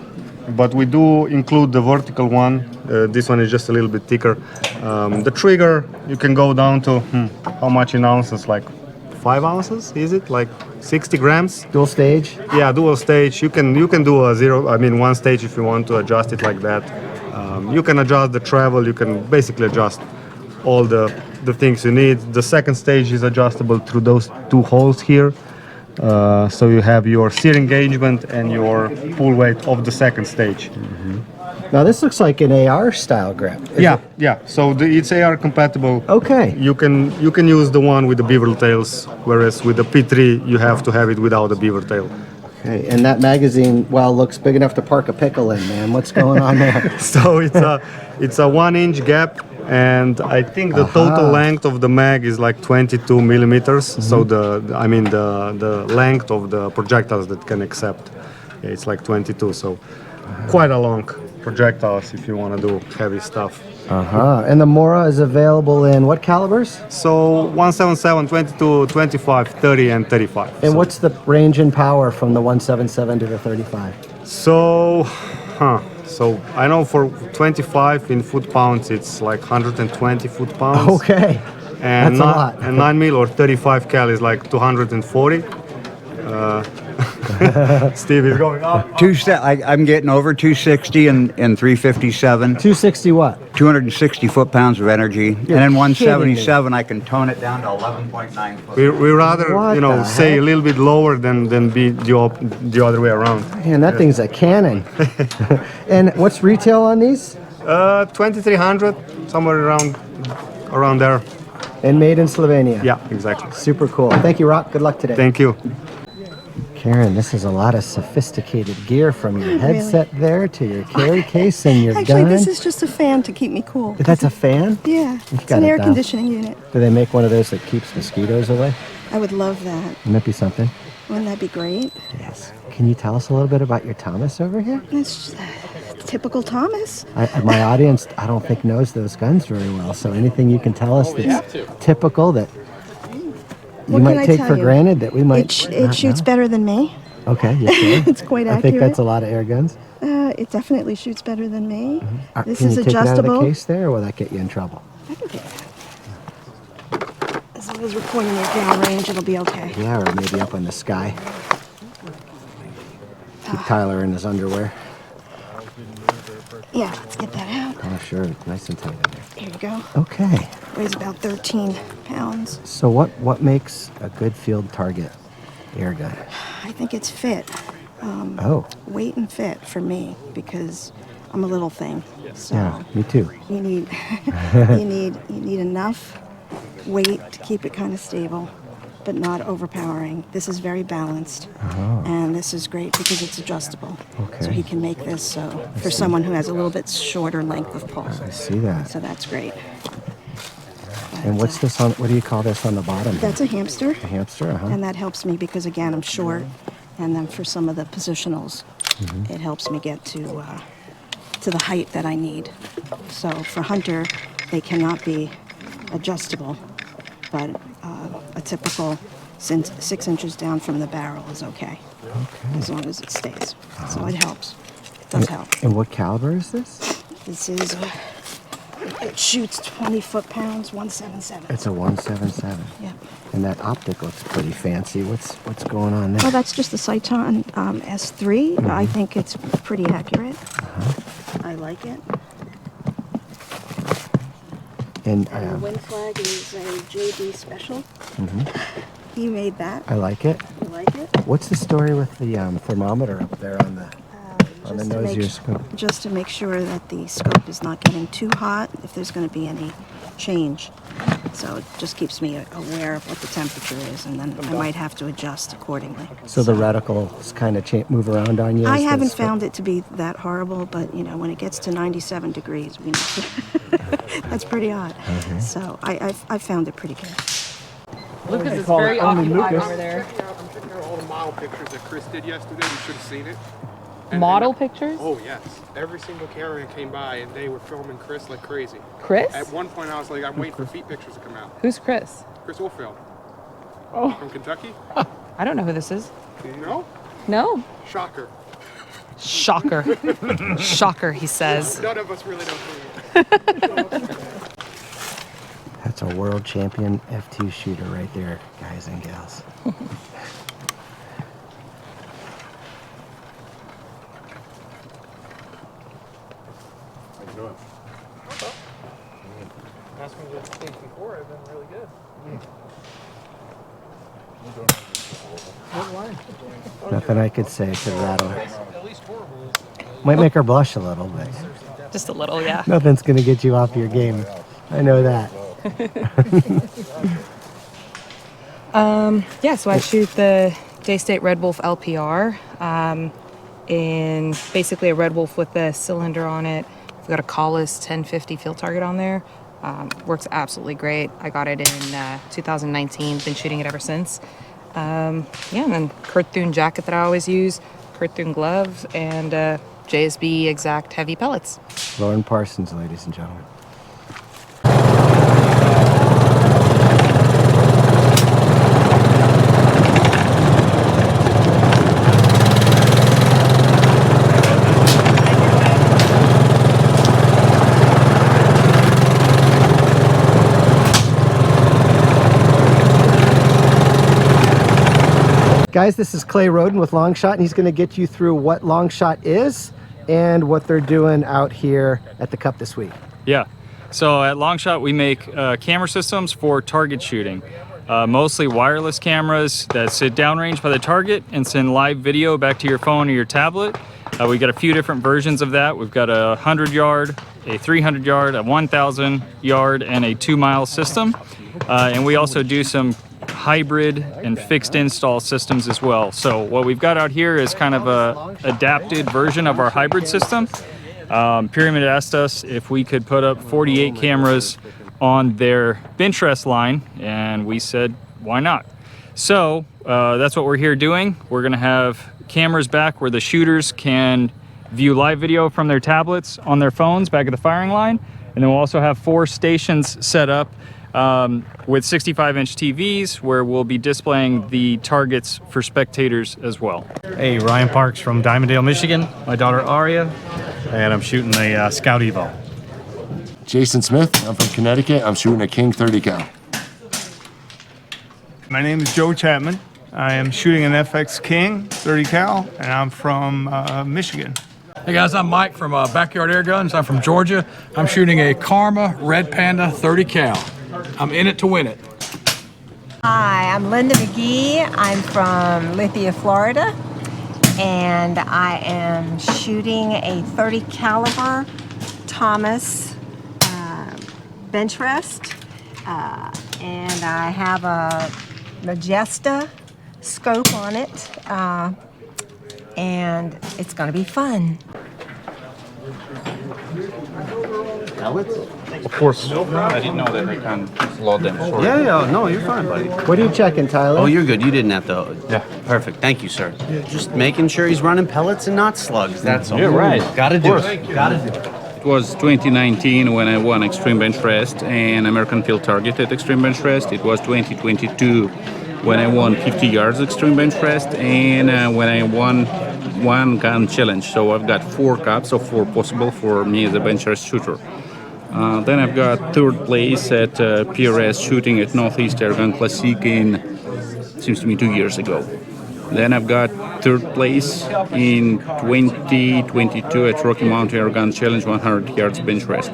but we do include the vertical one. This one is just a little bit thicker. The trigger, you can go down to how much in ounces? Like 5 ounces? Is it like 60 grams? Dual stage? Yeah, dual stage. You can do one stage if you want to adjust it like that. You can adjust the travel. You can basically adjust all the things you need. The second stage is adjustable through those two holes here. So you have your sear engagement and your pull weight of the second stage. Now this looks like an AR style grip. Yeah. So it's AR compatible. Okay. You can use the one with the beaver tails, whereas with the P3 you have to have it without the beaver tail. Okay. And that magazine, well, looks big enough to park a pickle in, man. What's going on there? So it's a 1 inch gap, and I think the total length of the mag is like 22 millimeters. So the length of the projectiles that can accept, it's like 22. So quite a long projectiles if you want to do heavy stuff. And the Mora is available in what calibers? So 177, 22, 25, 30, and 35. And what's the range and power from the 177 to the 35? So I know for 25 in foot-pounds, it's like 120 foot-pounds. Okay, and that's a lot. And 9 mil or 35 cal is like 240. Steve is going up. I'm getting over 260 and 357. 260 what? 260 foot-pounds of energy. You're and then 177, kidding. I can tone it down to 11.9 foot. We rather, What say a little bit lower than be the other way around. Man, that thing's a cannon. And what's retail on these? 2,300, somewhere around there. And made in Slovenia. Yeah, exactly. Super cool. Thank you, Rock. Good luck today. Thank you. Karen, this is a lot of sophisticated gear, from your headset there to your carry case and your Actually, gun. this is just a fan to keep me cool. That's a fan? Yeah, You've it's got an it air down. conditioning unit. Do they make one of those that keeps mosquitoes away? I would love that. Wouldn't that be something? Wouldn't that be great? Yes. Can you tell us a little bit about your Thomas over here? It's typical Thomas. My audience, I don't think knows those guns very well. So anything you can tell us that's typical that you What might can I take tell for you? granted that we might It not shoots know? better than me. Okay, you sure? It's quite accurate. I think that's a lot of air guns. It definitely shoots better than me. This Can is you take it out of adjustable. the case there, or will that get you in trouble? I can get it. As long as we're pointing it downrange, it'll be okay. Yeah, or maybe up in the sky. Keep Tyler in his underwear. Yeah, let's get that out. Oh, sure. Nice and tight in there. Here you go. Okay. Weighs about 13 pounds. So what makes a good field target air gun? I think it's fit. Weight and fit for me, because I'm a little thing. So Yeah, me too. you need you need enough weight to keep it kind of stable, but not overpowering. This is very balanced, and this is great because it's adjustable. Okay. So he can make this so for someone who has a little bit shorter length of pull. I see that. So that's great. And what's this on? What do you call this on the bottom? That's a hamster. A hamster, And that helps me because, again, I'm short And then for some of the positionals, it helps me get to the height that I need. So for hunter, they cannot be adjustable, but a typical 6 inches down from the barrel is okay, as long as it stays. So it helps. It does help. And what caliber is this? This is, it shoots 20 foot-pounds, 177. It's a 177. Yep. And that optic looks pretty fancy. What's going on there? Well, that's just the Citon S3. I think it's pretty accurate. I like it. And The wind flag is a JD special. He made that. I like it. You like it? What's the story with the thermometer up there on the nose of your scope? Just to make sure that the scope is not getting too hot if there's going to be any change. So it just keeps me aware of what the temperature is, and then I might have to adjust accordingly. So the reticles kind of move around on you? I haven't found it to be that horrible, but you know, when it gets to 97 degrees, we need to that's pretty hot. So I found it pretty good. Lucas is very occupied over there. I'm checking out all the model pictures that Chris did yesterday. You should have seen it. Model pictures? Oh, yes. Every single cameraman came by and they were filming Chris like crazy. Chris? At one point, I was like, I'm waiting for feet pictures to come out. Who's Chris? Chris Wolfeld. Oh. From Kentucky. I don't know who this is. No? No. Shocker. Shocker. Shocker, he says. None of us really know. That's a world champion F2 shooter right there, guys and gals. That's from the things before have been really good. Nothing I could say could rattle it. Might make her blush a little, but Just a little, yeah. nothing's gonna get you off your game. I know that. Yeah, so I shoot the J-State Red Wolf LPR in basically a Red Wolf with a cylinder on it. We've got a Collis 1050 field target on there. Works absolutely great. I got it in 2019, been shooting it ever since. Yeah, and then Kurt Thune jacket that I always use, Kurt Thune gloves, and JSB Exact heavy pellets. Lauren Parsons, ladies and gentlemen. Guys, this is Clay Roden with Longshot, and he's going to get you through what Longshot is and what they're doing out here at the Cup this week. Yeah, so at Longshot we make camera systems for target shooting. Mostly wireless cameras that sit downrange by the target and send live video back to your phone or your tablet. We got a few different versions of that. We've got a 100-yard, a 300-yard, a 1,000-yard, and a 2-mile system. And we also do some hybrid and fixed install systems as well. So what we've got out here is kind of a adapted version of our hybrid system. Pyramyd asked us if we could put up 48 cameras on their Benchrest line, and we said, why not? So that's what we're here doing. We're gonna have cameras back where the shooters can view live video from their tablets on their phones back at the firing line. And then we'll also have 4 stations set up with 65-inch TVs where we'll be displaying the targets for spectators as well. Hey, Ryan Parks from Diamonddale, Michigan. My daughter Aria, and I'm shooting the Scout Evo. Jason Smith, I'm from Connecticut. I'm shooting a King 30 cal. My name is Joe Chapman. I am shooting an FX King 30 cal, and I'm from Michigan. Hey guys, I'm Mike from Backyard Air Guns. I'm from Georgia. I'm shooting a Karma Red Panda 30 cal. I'm in it to win it. Hi, I'm Linda McGee. I'm from Lithia, Florida, and I am shooting a 30 caliber Thomas Benchrest, and I have a Magesta scope on it, and it's going to be fun. Pellets? Of course. I didn't know that I can load them. Sorry. Yeah, no, you're fine, buddy. What are you checking, Tyler? Oh, you're good. You didn't have to. Yeah. Perfect. Thank you, sir. Just making sure he's running pellets and not slugs. That's all. You're right. Gotta Of do course. it. Gotta do it. It was 2019 when I won Extreme Benchrest and American Field Target at Extreme Benchrest. It was 2022 when I won 50 yards Extreme Benchrest and when I won one gun challenge. So I've got 4 cups, so 4 possible for me as a Benchrest shooter. Then I've got 3rd place at PRS shooting at Northeast Airgun Classic seems to me 2 years ago. Then I've got 3rd place in 2022 at Rocky Mountain Airgun Challenge 100 yards bench rest.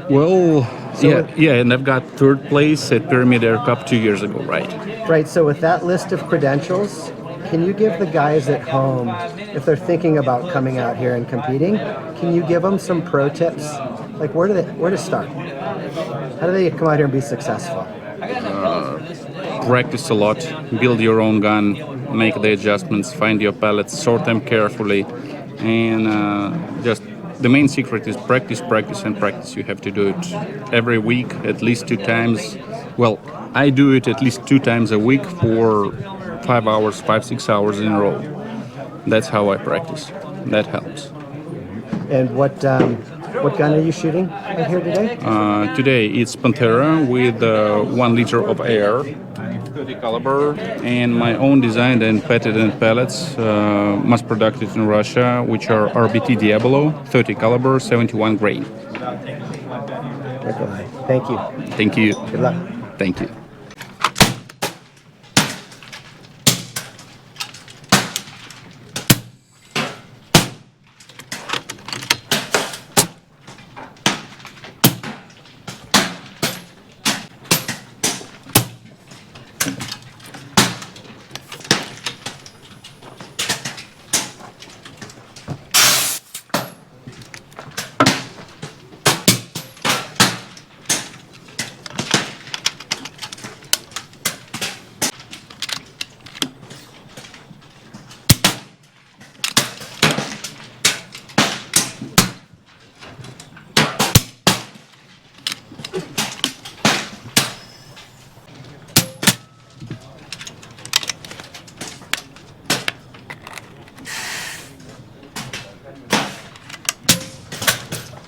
Well, yeah, and I've got 3rd place at Pyramyd Air Cup 2 years ago, right? Right, so with that list of credentials, can you give the guys at home, if they're thinking about coming out here and competing, can you give them some pro tips? Like where to start? How do they come out here and be successful? Practice a lot, build your own gun, make the adjustments, find your pellets, sort them carefully, and just the main secret is practice, practice, and practice. You have to do it every week, at least 2 times. Well, I do it at least 2 times a week for 5 hours, 5-6 hours in a row. That's how I practice. That helps. And what gun are you shooting right here today? Today it's Pantera with 1 liter of air, 30 caliber, and my own designed and patented pellets, mass produced in Russia, which are RBT Diablo, 30 caliber, 71 grain. Okay. Thank you. Thank you. Good luck. Thank you.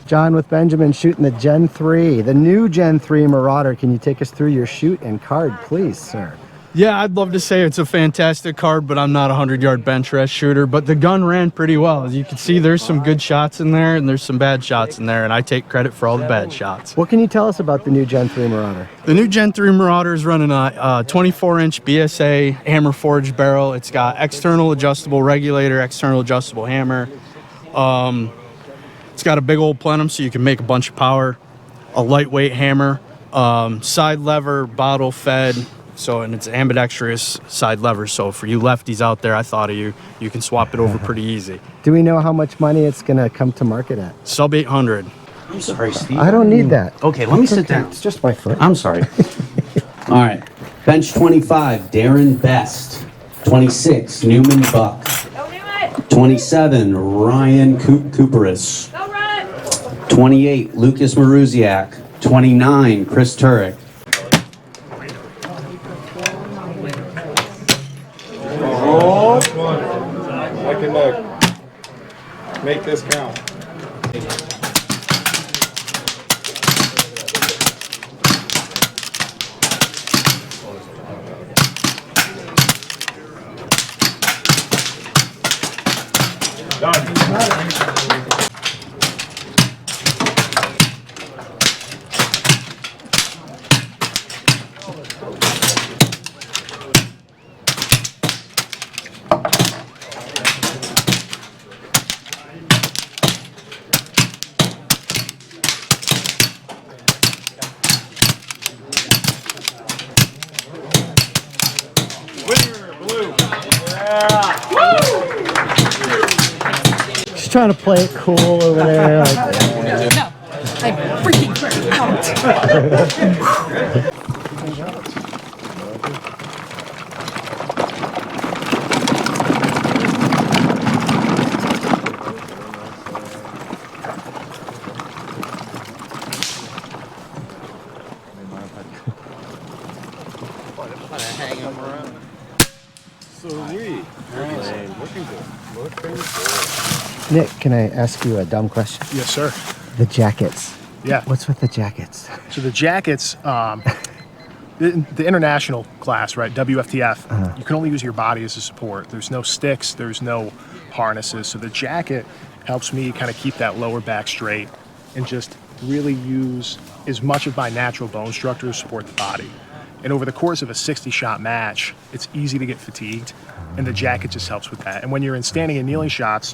John with Benjamin shooting the Gen 3, the new Gen 3 Marauder. Can you take us through your shoot and card, please, sir? Yeah, I'd love to say it's a fantastic card, but I'm not a 100-yard bench rest shooter. But the gun ran pretty well. As you can see, there's some good shots in there, and there's some bad shots in there, and I take credit for all the bad shots. What can you tell us about the new Gen 3 Marauder? The new Gen 3 Marauder is running a 24-inch BSA hammer forged barrel. It's got external adjustable regulator, external adjustable hammer. It's got a big old plenum so you can make a bunch of power, a lightweight hammer, side lever, bottle fed, and it's ambidextrous side lever. So for you lefties out there, I thought of you. You can swap it over pretty easy. Do we know how much money it's going to come to market at? Sub 800. I'm sorry, Steve. I don't need that. Okay, let me sit down. It's just my foot. I'm sorry. All right. Bench 25, Darren Best. 26, Newman Buck. 27, Ryan Cooperis. 28, Lucas Maruziak. 29, Chris Turek. I can make this count. She's trying to play it cool over there. Like, No, I freaking out. hang them around. Sweet. Looking good. Looking good. Nick, can I ask you a dumb question? Yes, sir. The jackets. Yeah. What's with the jackets? So the jackets, the international class, right? WFTF. You can only use your body as a support. There's no sticks. There's no harnesses. So the jacket helps me kind of keep that lower back straight and just really use as much of my natural bone structure to support the body. And over the course of a 60-shot match, it's easy to get fatigued, and the jacket just helps with that. And when you're in standing and kneeling shots,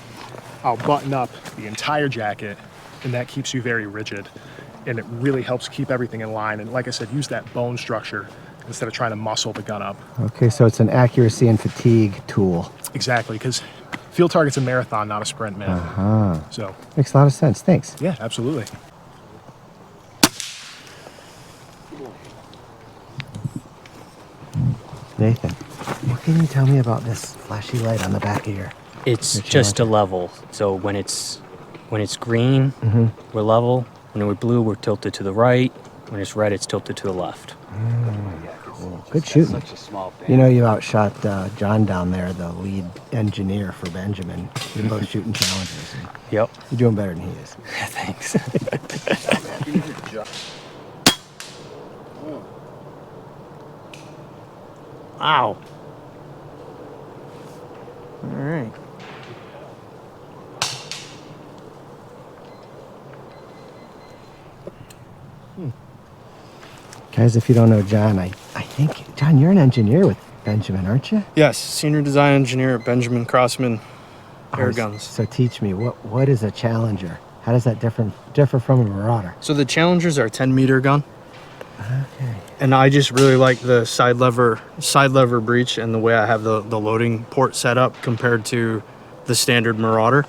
I'll button up the entire jacket, and that keeps you very rigid. And it really helps keep everything in line. And like I said, use that bone structure instead of trying to muscle the gun up. Okay, so it's an accuracy and fatigue tool. Exactly, because field target's a marathon, not a sprint, man. So Makes a lot of sense. Thanks. yeah, absolutely. Nathan, what can you tell me about this flashy light on the back of your... It's your just a Challenger? level. So when it's green, we're level. When we're blue, we're tilted to the right. When it's red, it's tilted to the left. Cool. Good shooting. You know, you outshot John down there, the lead engineer for Benjamin. You're both shooting Challengers. Yep. You're doing better than he is. Thanks. Ow. All right. Guys, if you don't know John, I think, John, you're an engineer with Benjamin, aren't you? Yes, senior design engineer at Benjamin Crossman Airguns. So teach me, what is a Challenger? How does that differ from a Marauder? So the Challengers are a 10-meter gun. Okay. And I just really like the side lever breech and the way I have the loading port set up compared to the standard Marauder.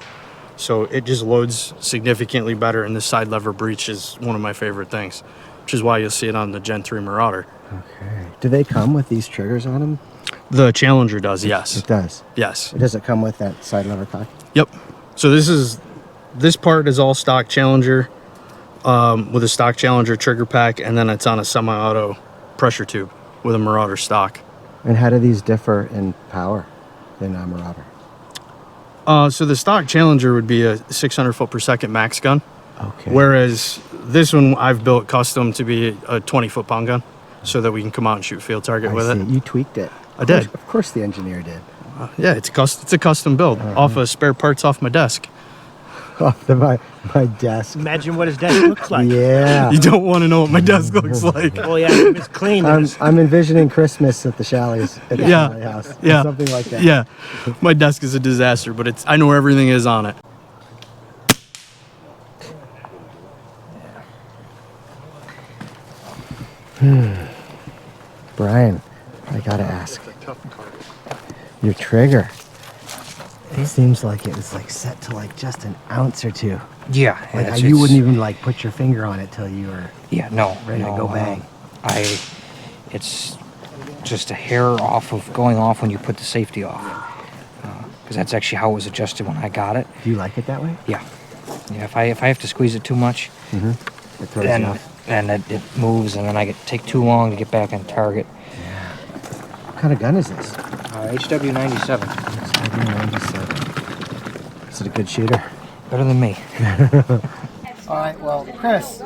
So it just loads significantly better, and the side lever breech is one of my favorite things, which is why you'll see it on the Gen 3 Marauder. Okay. Do they come with these triggers on them? The Challenger does, yes. It does? Yes. Does it come with that side lever cock? Yep. So this part is all stock Challenger with a stock Challenger trigger pack, and then it's on a semi-auto pressure tube with a Marauder stock. And how do these differ in power than a Marauder? So the stock Challenger would be a 600 foot per second max gun. Okay. Whereas this one I've built custom to be a 20 foot-pound gun so that we can come out and shoot field target with it. You tweaked it. I did. Of course the engineer did. Yeah, it's a custom build off of spare parts off my desk. Off my desk. Imagine what his desk looks like. Yeah. You don't want to know what my desk looks like. Oh yeah, it's clean. I'm envisioning Christmas at the Chalets at the Chalet house. Yeah. Something like that. Yeah. My desk is a disaster, but I know where everything is on it. Brian, I gotta ask. Your trigger. It seems like it was like set to like just an ounce or two. Yeah. Like you wouldn't even like put your finger on it till you were ready to go bang. It's just a hair off of going off when you put the safety off. Because that's actually how it was adjusted when I got it. Do you like it that way? Yeah. Yeah. If I have to squeeze it too much, It throws you off. and it moves, and then I take too long to get back on target. What kind of gun is this? HW97. HW97. Is it a good shooter? Better than me. All right, well, Chris,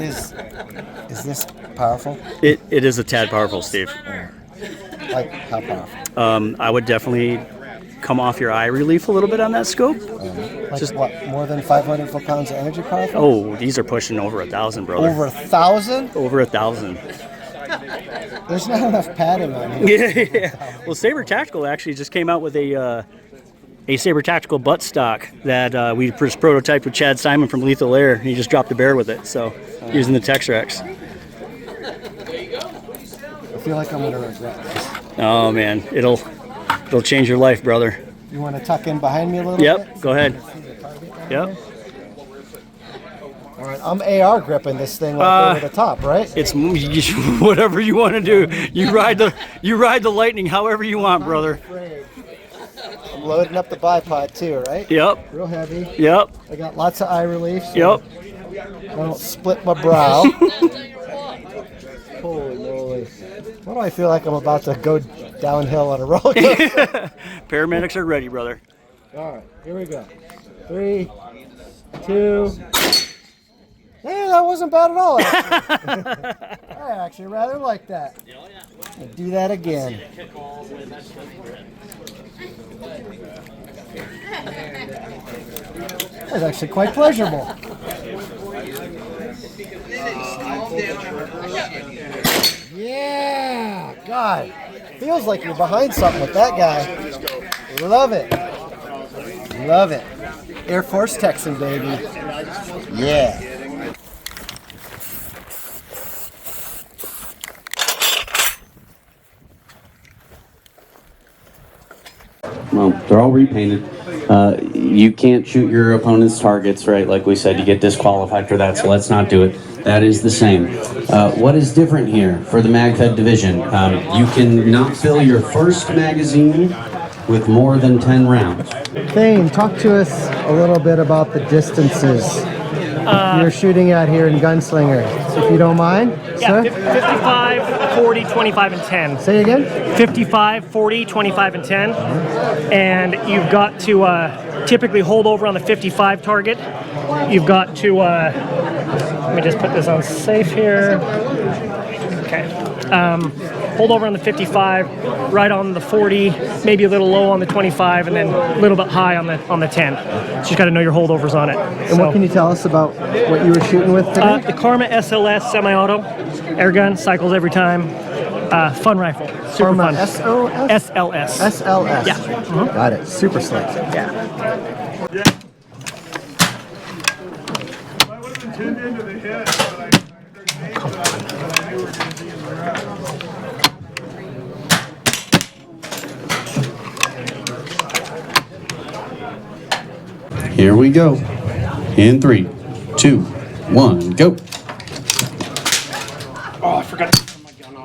is this powerful? It is a tad powerful, Steve. Like how powerful? I would definitely come off your eye relief a little bit on that scope. Like just what? More than 500 foot-pounds of energy powerful? Oh, these are pushing over 1,000, brother. Over 1,000? Over 1,000. There's not enough padding on here. Yeah. Well, Saber Tactical actually just came out with a Saber Tactical butt stock that we just prototyped with Chad Simon from Lethal Air. He just dropped a bear with it, so using the Texrex. I feel like I'm gonna regret this. Oh man, it'll change your life, brother. You want to tuck in behind me a little bit? Yep, go ahead. Yep. All right, I'm AR gripping this thing like over the top, right? It's whatever you want to do. You ride the lightning however you want, brother. I'm loading up the bipod too, right? Yep. Real heavy. Yep. I got lots of eye relief. So Yep. I don't split my brow. Holy moly. Why do I feel like I'm about to go downhill on a roller coaster? Paramedics are ready, brother. All right, here we go. 3, 2. Hey, that wasn't bad at all. Actually. I actually rather like that. I'll do that again. That was actually quite pleasurable. Yeah, God, feels like you're behind something with that guy. Love it. Love it. Air Force Texan, baby. Yeah. Well, they're all repainted. You can't shoot your opponent's targets, right? Like we said, you get disqualified for that, so let's not do it. That is the same. What is different here for the MagFed division? You can not fill your first magazine with more than 10 rounds. Thane, talk to us a little bit about the distances you're shooting at here in Gunslinger, if you don't mind. Yeah, sir? 55, 40, 25, and 10. Say again? 55, 40, 25, and 10. And you've got to typically hold over on the 55 target. You've got to, let me just put this on safe here. Okay. Hold over on the 55, right on the 40, maybe a little low on the 25, and then a little bit high on the 10. So you got to know your holdovers on it. And what can you tell us about what you were shooting with today? The Karma SLS semi-auto, air gun, cycles every time. Fun rifle, super Karma fun. SOS? SLS. SLS. Yeah. Mm-hmm. Got it. Super slick. Yeah. I would have been tuned into the hit, but I heard names of it, and I knew we were going to be in the round. Here we go. In 3, 2, 1, go. Oh, I forgot to turn my gun on.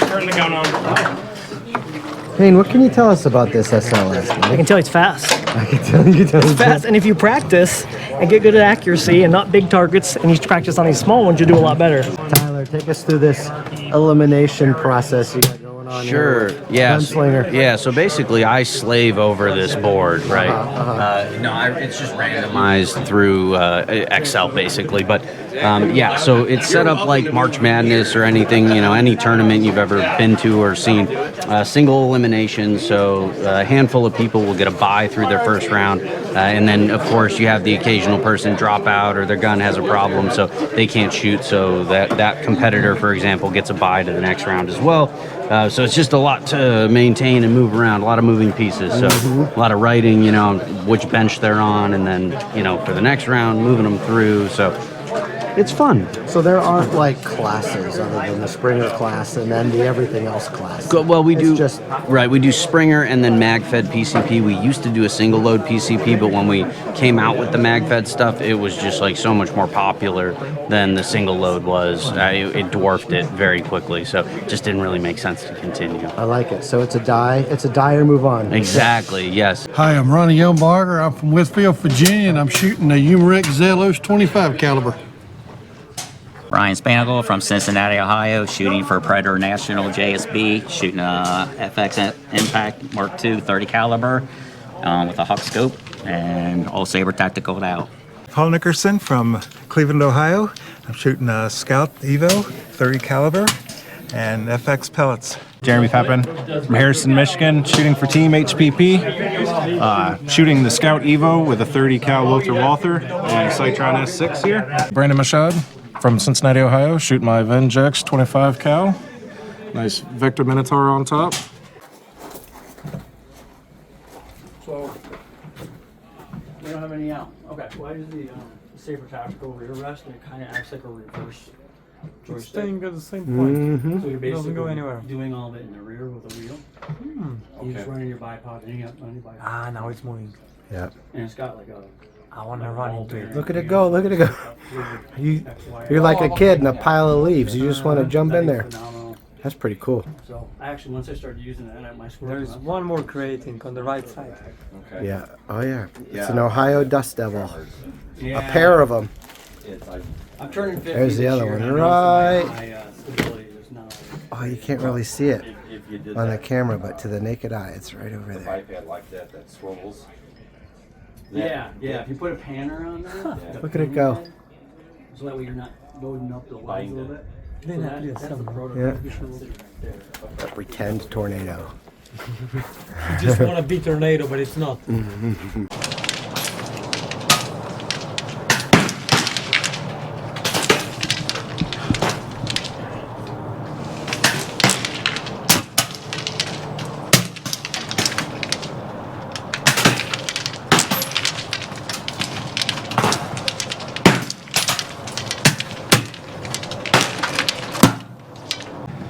Turn the gun on. Thane, what can you tell us about this SLS? I can tell you it's fast. I can tell you it's fast. And if you practice and get good at accuracy and not big targets, and you practice on these small ones, you do a lot better. Tyler, take us through this elimination process you got going on Sure. here. Yeah. Gunslinger. Yeah. So basically, I slave over this board, right? It's just randomized through Excel, basically. But yeah, so it's set up like March Madness or anything, any tournament you've ever been to or seen. Single elimination. So a handful of people will get a bye through their first round, and then of course you have the occasional person drop out or their gun has a problem, so they can't shoot. So that competitor, for example, gets a bye to the next round as well. So it's just a lot to maintain and move around, a lot of moving pieces. So a lot of writing, which bench they're on, and then, for the next round, moving them through. So it's fun. So there aren't like classes other than the Springer class and then the everything else class. Well, we do Springer and then MagFed PCP. We used to do a single load PCP, but when we came out with the MagFed stuff, it was just like so much more popular than the single load was. It dwarfed it very quickly, so it just didn't really make sense to continue. I like it. So it's a die or move on. Exactly, yes. Hi, I'm Ronnie Elbarger. I'm from Westfield, Virginia, and I'm shooting a Umeric Zelos 25 caliber. Ryan Spanigal from Cincinnati, Ohio, shooting for Predator National JSB, shooting a FX Impact Mark II 30 caliber with a Hawk scope and all Saber tactical out. Paul Nickerson from Cleveland, Ohio. I'm shooting a Scout Evo 30 caliber and FX pellets. Jeremy Pepin from Harrison, Michigan, shooting for Team HPP, shooting the Scout Evo with a 30 cal Walther and Citron S6 here. Brandon Machad from Cincinnati, Ohio, shooting my Vengex 25 cal. Nice Vector Minotaur on top. So, don't have any out. Okay. Well, I use the Saber Tactical rear rest, and it kind of acts like a reverse joystick. It's staying at the same point. Mm-hmm. So you're basically doesn't go anywhere. doing all of it in the rear with a wheel. You just run in your bipod, and you got on your bipod. Ah, now it's moving. Yeah. And it's got like a. I want to run into it. Look at it go. Look at it go. You're like a kid in a pile of leaves. You just want to jump in there. That's pretty cool. So actually, once I started using it, my squirrel. There's one more creating on the right side. Okay. Yeah. Oh yeah. It's an Ohio Dust Devil. A pair of them. I'm turning 50 There's the this other year, one. and Right. stability is not. Oh, you can't really see it on the camera, but to the naked eye, it's right over there. iPad like that swivels. Yeah. If you put a panner on there, Look at it go. so that way you're not loading up the legs a little bit. So Then that's the prototype. Yeah. You should sit right there. A pretend tornado. You just want to be tornado, but it's not.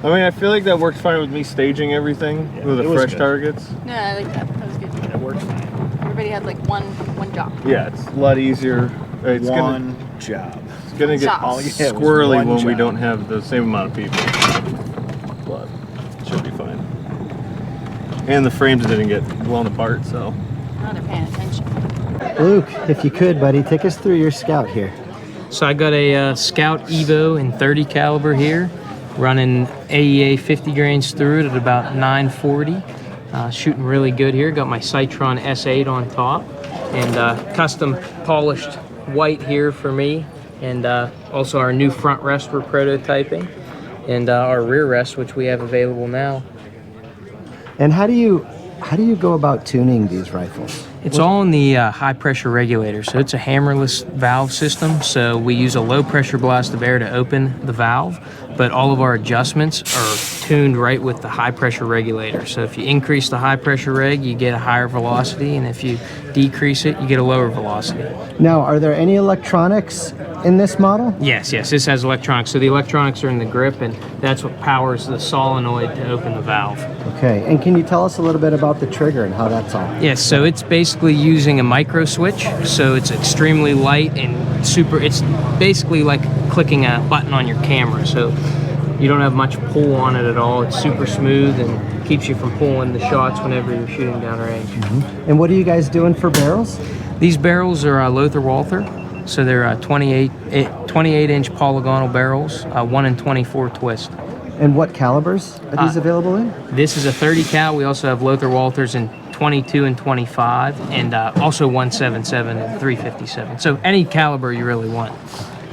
I mean, I feel like that works fine with me staging everything with the fresh targets. No, I like that. That was good. It works fine. Everybody had like one job. Yeah, it's a lot easier. It's One job. It's gonna get squirrely when we don't have the same amount of people. But it should be fine. And the frames didn't get blown apart, so. Now they're paying attention. Luke, if you could, buddy, take us through your Scout here. So I got a Scout Evo in 30 caliber here, running AEA 50 grains through it at about 940. Shooting really good here. Got my Citron S8 on top, and custom polished white here for me, and also our new front rest we're prototyping, and our rear rest, which we have available now. And how do you go about tuning these rifles? It's all in the high pressure regulator, so it's a hammerless valve system. So we use a low pressure blast of air to open the valve, but all of our adjustments are tuned right with the high pressure regulator. So if you increase the high pressure reg, you get a higher velocity, and if you decrease it, you get a lower velocity. Now, are there any electronics in this model? Yes, this has electronics. So the electronics are in the grip, and that's what powers the solenoid to open the valve. Okay, and can you tell us a little bit about the trigger and how that's all? Yes, so it's basically using a micro switch, so it's extremely light and super. It's basically like clicking a button on your camera, so you don't have much pull on it at all. It's super smooth and keeps you from pulling the shots whenever you're shooting downrange. And what are you guys doing for barrels? These barrels are Lothar Walther, so they're 28-inch polygonal barrels, 1 in 24 twist. And what calibers are these available in? This is a 30 cal. We also have Lothar Walthers in 22 and 25, and also 177 and 357. So any caliber you really want.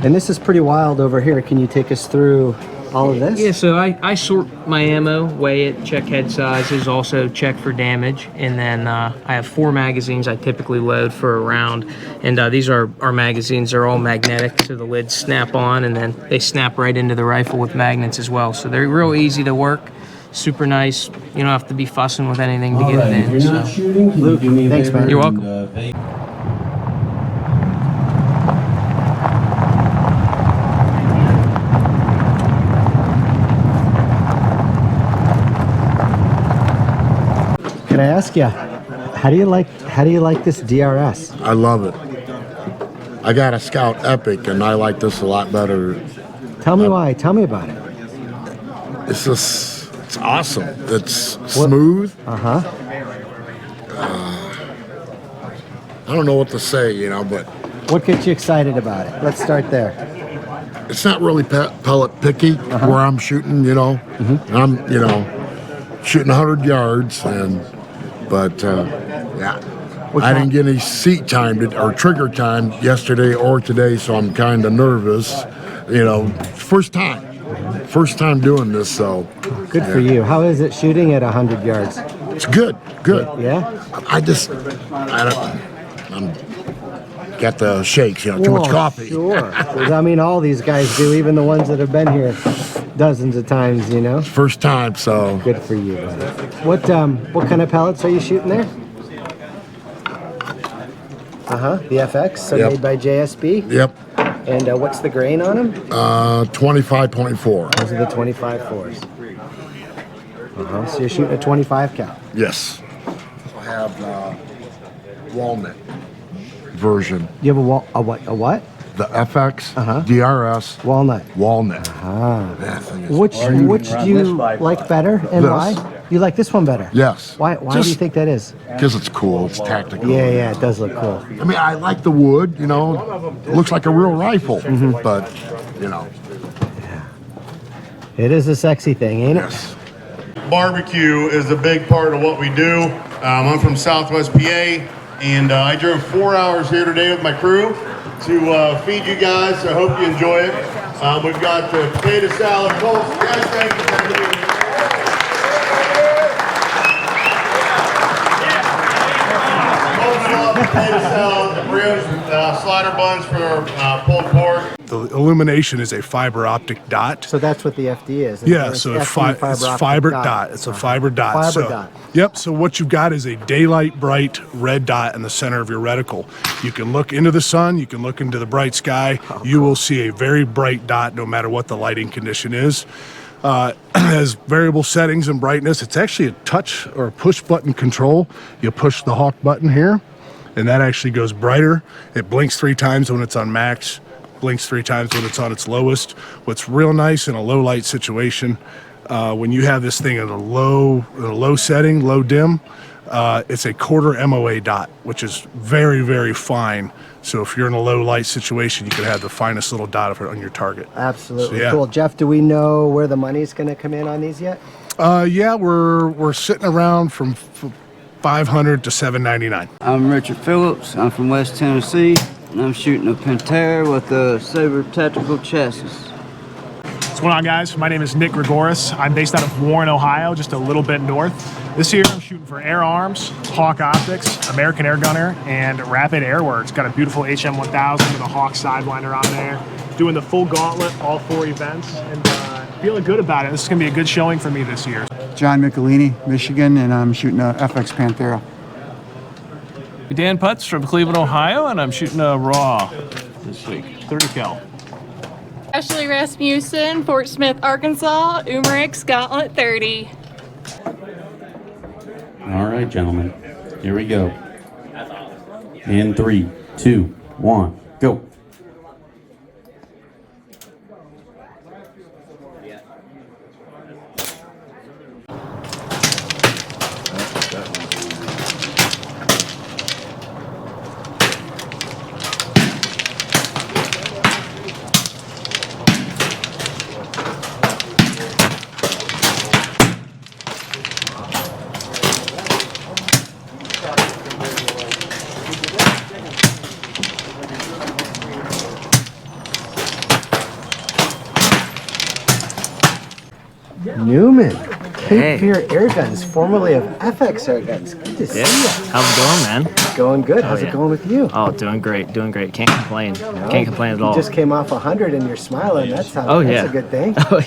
And this is pretty wild over here. Can you take us through all of this? Yeah, so I sort my ammo, weigh it, check head sizes, also check for damage, and then I have 4 magazines I typically load for a round, and these are our magazines. They're all magnetic, so the lids snap on, and then they snap right into the rifle with magnets as well. So they're real easy to work, super nice. You don't have to be fussing with anything to get it in. So. Luke, thanks, man. You're welcome. Can I ask you, how do you like this DRS? I love it. I got a Scout Epic, and I like this a lot better. Tell me why. Tell me about it. It's awesome. It's smooth. Uh-huh. I don't know what to say, but What gets you excited about it? Let's start there. it's not really pellet picky where I'm shooting, And I'm, shooting 100 yards, but I didn't get any seat time or trigger time yesterday or today, so I'm kind of nervous. First time doing this, so. Good for you. How is it shooting at 100 yards? It's good. Yeah? I'm got the shakes, too much coffee. Sure. 'Cause, all these guys do, even the ones that have been here dozens of times, First time, so. Good for you, buddy. What kind of pellets are you shooting there? The FX, so Yep. made by JSB. Yep. And what's the grain on them? 25.4. Those are the 25.4s. So you're shooting a 25 cal. Yes. I have walnut version. You have a what? The FX DRS walnut. Walnut. That thing is which do you like better and This. why? You like this one better? Yes. Why do you think that is? Because it's cool. It's tactical. Yeah, it does look cool. I mean, I like the wood. You know, it looks like a real rifle. But you know, it is a sexy thing, ain't it? Barbecue is a big part of what we do. I'm from Southwest PA, and I drove 4 hours here today with my crew to feed you guys. I hope you enjoy it. We've got the potato salad, coleslaw. Guys, thank you. Coleslaw, potato salad, ribs, slider buns for pulled pork. The illumination is a fiber optic dot. So that's what the FD is. Yeah, so it's fiber dot. It's a fiber dot. Fiber so, dot. Yep, so what you've got is a daylight bright red dot in the center of your reticle. You can look into the sun, you can look into the bright sky. You will see a very bright dot no matter what the lighting condition is. It has variable settings and brightness. It's actually a touch or a push button control. You push the hawk button here, and that actually goes brighter. It blinks 3 times when it's on max, blinks 3 times when it's on its lowest. What's real nice in a low light situation, when you have this thing in a low setting, low dim, it's a quarter MOA dot, which is very, very fine. So if you're in a low light situation, you can have the finest little dot on your target. Absolutely. So, yeah. Cool. Jeff, do we know where the money's going to come in on these yet? Yeah, we're sitting around from $500 to $799. I'm Richard Phillips. I'm from West Tennessee, and I'm shooting a Pantera with a Sabre tactical chassis. What's going on, guys? My name is Nick Gregoris. I'm based out of Warren, Ohio, just a little bit north. This year I'm shooting for Air Arms, Hawk Optics, American Airgunner, and Rapid Airworks. Got a beautiful HM1000 with a Hawk Sidewinder on there. Doing the full gauntlet, all 4 events, and feeling good about it. This is going to be a good showing for me this year. John Michelini, Michigan, and I'm shooting a FX Pantera. Dan Putz from Cleveland, Ohio, and I'm shooting a Raw this week, 30 cal. Ashley Rasmussen, Fort Smith, Arkansas, Umarix Gauntlet 30. All right, gentlemen, here we go. In 3, 2, 1, go. Newman, Cape Fear Airguns, formerly of FX Airguns. Good to see you. How's it going, man? Going good. How's it going with you? Oh, doing great, doing great. Can't complain. Can't complain at all. You just came off 100 and you're smiling. That's Oh, yeah. That's a good thing. Oh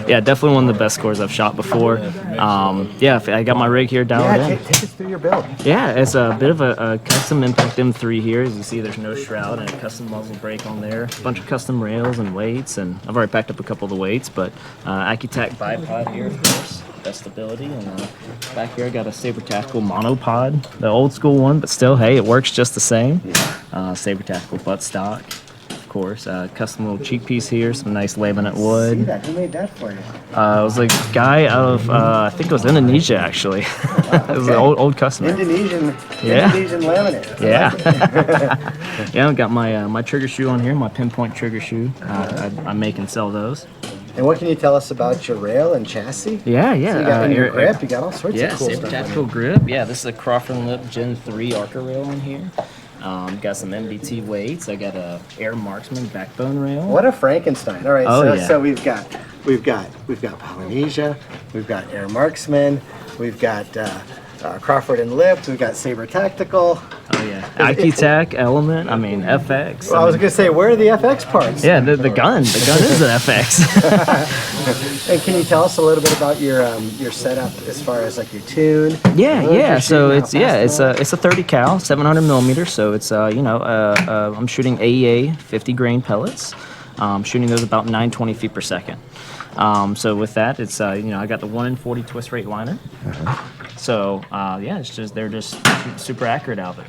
yeah, definitely one of the best scores I've shot before. Yeah, I got my rig here dialed in. Take us through your build. Yeah, it's a bit of a custom Impact M3 here. As you see, there's no shroud and a custom muzzle brake on there. A bunch of custom rails and weights, and I've already packed up a couple of the weights, but Accutac bipod here, of course. Best stability, and back here I got a Sabre Tactical monopod, the old school one, but still, hey, it works just the same. Sabre Tactical buttstock, of course. Custom little cheek piece here, some nice laminate wood. See that? Who made that for you? It was a guy out of I think it was Indonesia actually. It was an old customer. Indonesian laminate. Yeah. Yeah, I've got my trigger shoe on here, my pinpoint trigger shoe. I make and sell those. And what can you tell us about your rail and chassis? Yeah. So you got your grip, you got all sorts of cool Sabre stuff. Tactical grip. Yeah, this is a Crawford Lip Gen 3 Arca rail on here. Got some MBT weights. I got a Air Marksman backbone rail. What a Frankenstein! All right, Oh, so we've got Polynesia, we've got Air Marksman, we've got Crawford and Lip. We've got Saber Tactical. Oh yeah, Acquainted, Element. I mean FX. Well, I was gonna say, where are the FX parts? Yeah, the gun. The gun is an FX. And can you tell us a little bit about your setup as far as like your tune? Yeah. So it's a 30 cal, 700 millimeters. So it's I'm shooting AEA 50 grain pellets. Shooting those about 920 feet per second. So with that, it's I got the 1 in 40 twist rate liner. So it's just they're just super accurate out there.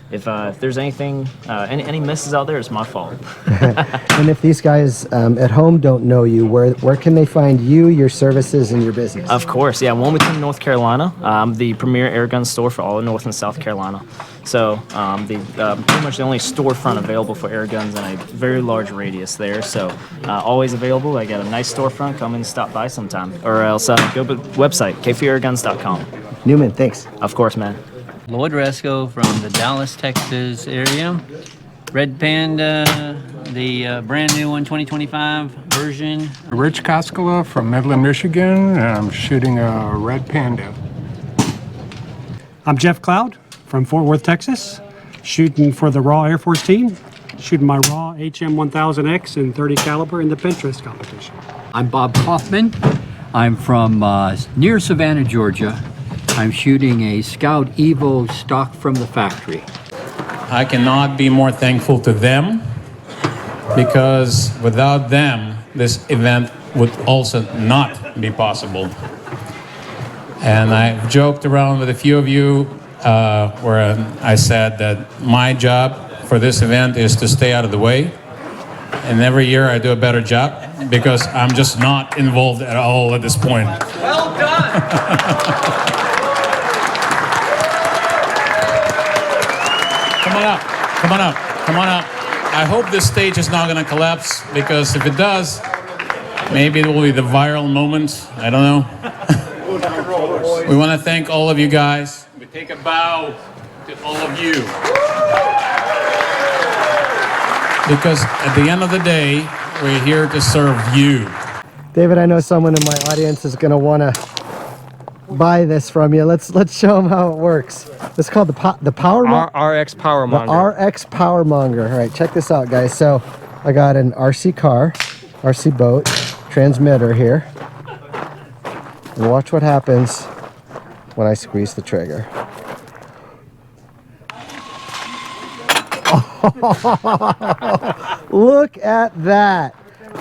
If there's anything, any misses out there, it's my fault. And if these guys at home don't know you, where can they find you, your services, and your business? Of course, yeah. Wilmington, North Carolina. The premier airgun store for all of North and South Carolina. So pretty much the only storefront available for air guns in a very large radius there. So always available. I got a nice storefront. Come and stop by sometime. Or else go to the website, kfairguns.com. Newman, thanks. Of course, man. Lloyd Resco from the Dallas, Texas area. Red Panda, the brand new one, 2025 version. Rich Koskela from Midland, Michigan, and I'm shooting a Red Panda. I'm Jeff Cloud from Fort Worth, Texas, shooting for the Raw Air Force team, shooting my Raw HM1000X in 30 caliber in the Benchrest competition. I'm Bob Kaufman. I'm from near Savannah, Georgia. I'm shooting a Scout Evo stock from the factory. I cannot be more thankful to them, because without them, this event would also not be possible. And I've joked around with a few of you where I said that my job for this event is to stay out of the way. And every year I do a better job because I'm just not involved at all at this point. Well done! Come on up. I hope this stage is not going to collapse, because if it does, maybe it will be the viral moment. I don't know. We want to thank all of you guys. We take a bow to all of you. Because at the end of the day, we're here to serve you. David, I know someone in my audience is going to want to buy this from you. Let's show them how it works. It's called the Power RX Powermonger. The RX Powermonger. All right, check this out, guys. So I got an RC car, RC boat transmitter here, and watch what happens when I squeeze the trigger. Look at that!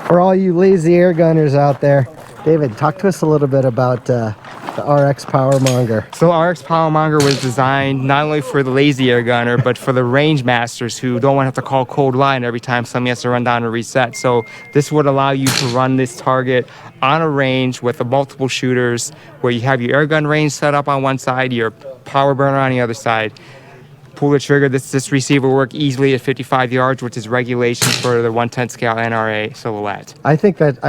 For all you lazy air gunners out there, David, talk to us a little bit about the RX Powermonger. So RX Powermonger was designed not only for the lazy air gunner, but for the range masters who don't want to have to call cold line every time somebody has to run down and reset. So this would allow you to run this target on a range with the multiple shooters, where you have your air gun range set up on one side, your power burner on the other side. Pull the trigger. This receiver will work easily at 55 yards, which is regulation for the 110 scale NRA silhouette. I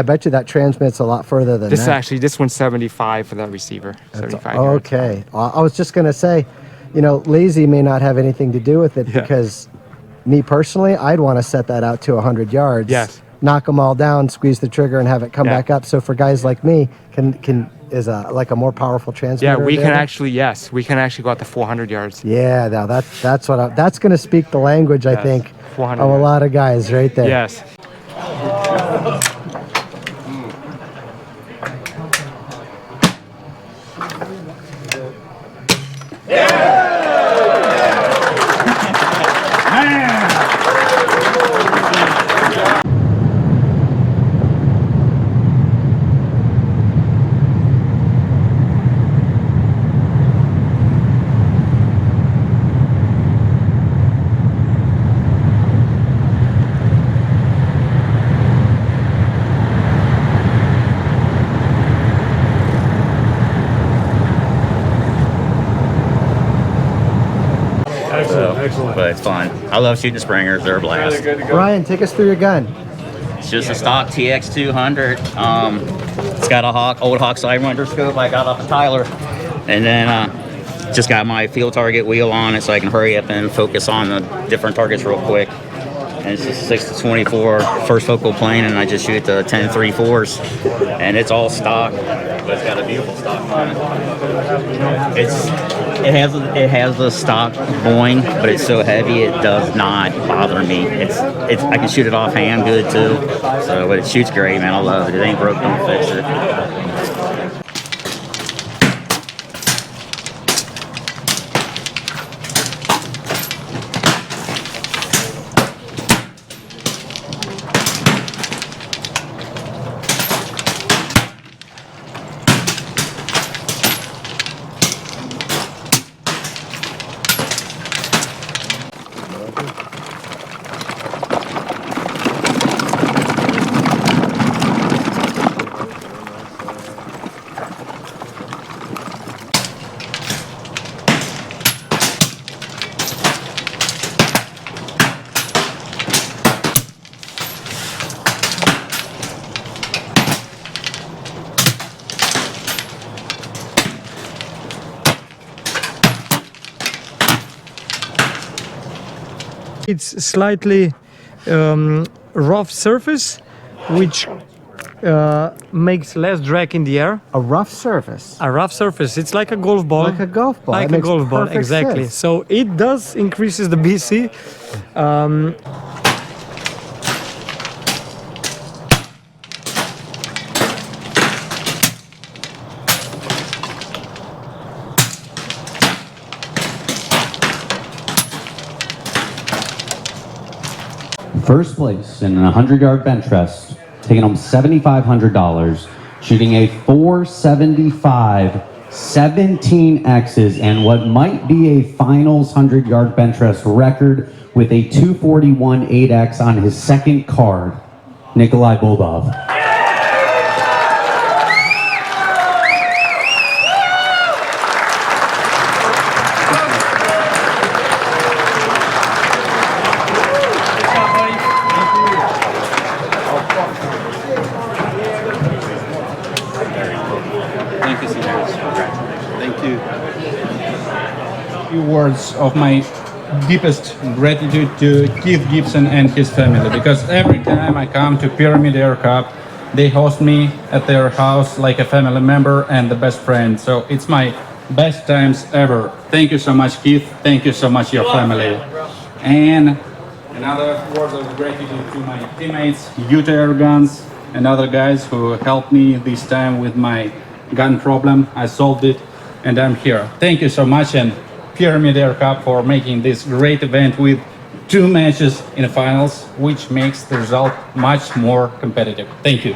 bet you that transmits a lot further than that. This one's 75 for that receiver. 75 yards. Okay. I was just going to say, lazy may not have anything to do with it, because me personally, I'd want to set that out to 100 yards. Yes. Knock them all down, squeeze the trigger, and have it come back up. So for guys like me, is like a more powerful transmitter. Yeah, we can actually go out to 400 yards. Yeah, now that's going to speak the language, I think, of a lot of guys right there. Yes. Excellent. But it's fun. I love shooting springers. They're a blast. Ryan, take us through your gun. It's just a stock TX200. It's got a old Hawk sidewinder scope I got off of Tyler. And then just got my field target wheel on it so I can hurry up and focus on the different targets real quick. And it's just 6-24 first focal plane, and I just shoot the 10-3-4s. And it's all stock. but it's got a beautiful stock on it. It has the stock Boeing, but it's so heavy it does not bother me. It's I can shoot it offhand good too. So, but it shoots great, man. I love it. It ain't broke, don't fix it. It's slightly rough surface, which makes less drag in the air. A rough surface? A rough surface. It's like a golf ball. Like a golf ball. Like a golf ball, exactly. Sense. So it does increases the BC. First place in a 100-yard Benchrest, taking home $7,500, shooting a 475, 17 X's, and what might be a finals 100-yard Benchrest record with a 241 8X on his second card, Nikolai Buldov. Thank you so much. Thank you. Few words of my deepest gratitude to Keith Gibson and his family, because every time I come to Pyramyd Air Cup, they host me at their house like a family member and the best friend. So it's my best times ever. Thank you so much, Keith. Thank you so much, your family. And another word of gratitude to my teammates, Utah Air Guns, and other guys who helped me this time with my gun problem. I solved it and I'm here. Thank you so much, and Pyramyd Air Cup for making this great event with 2 matches in the finals, which makes the result much more competitive. Thank you.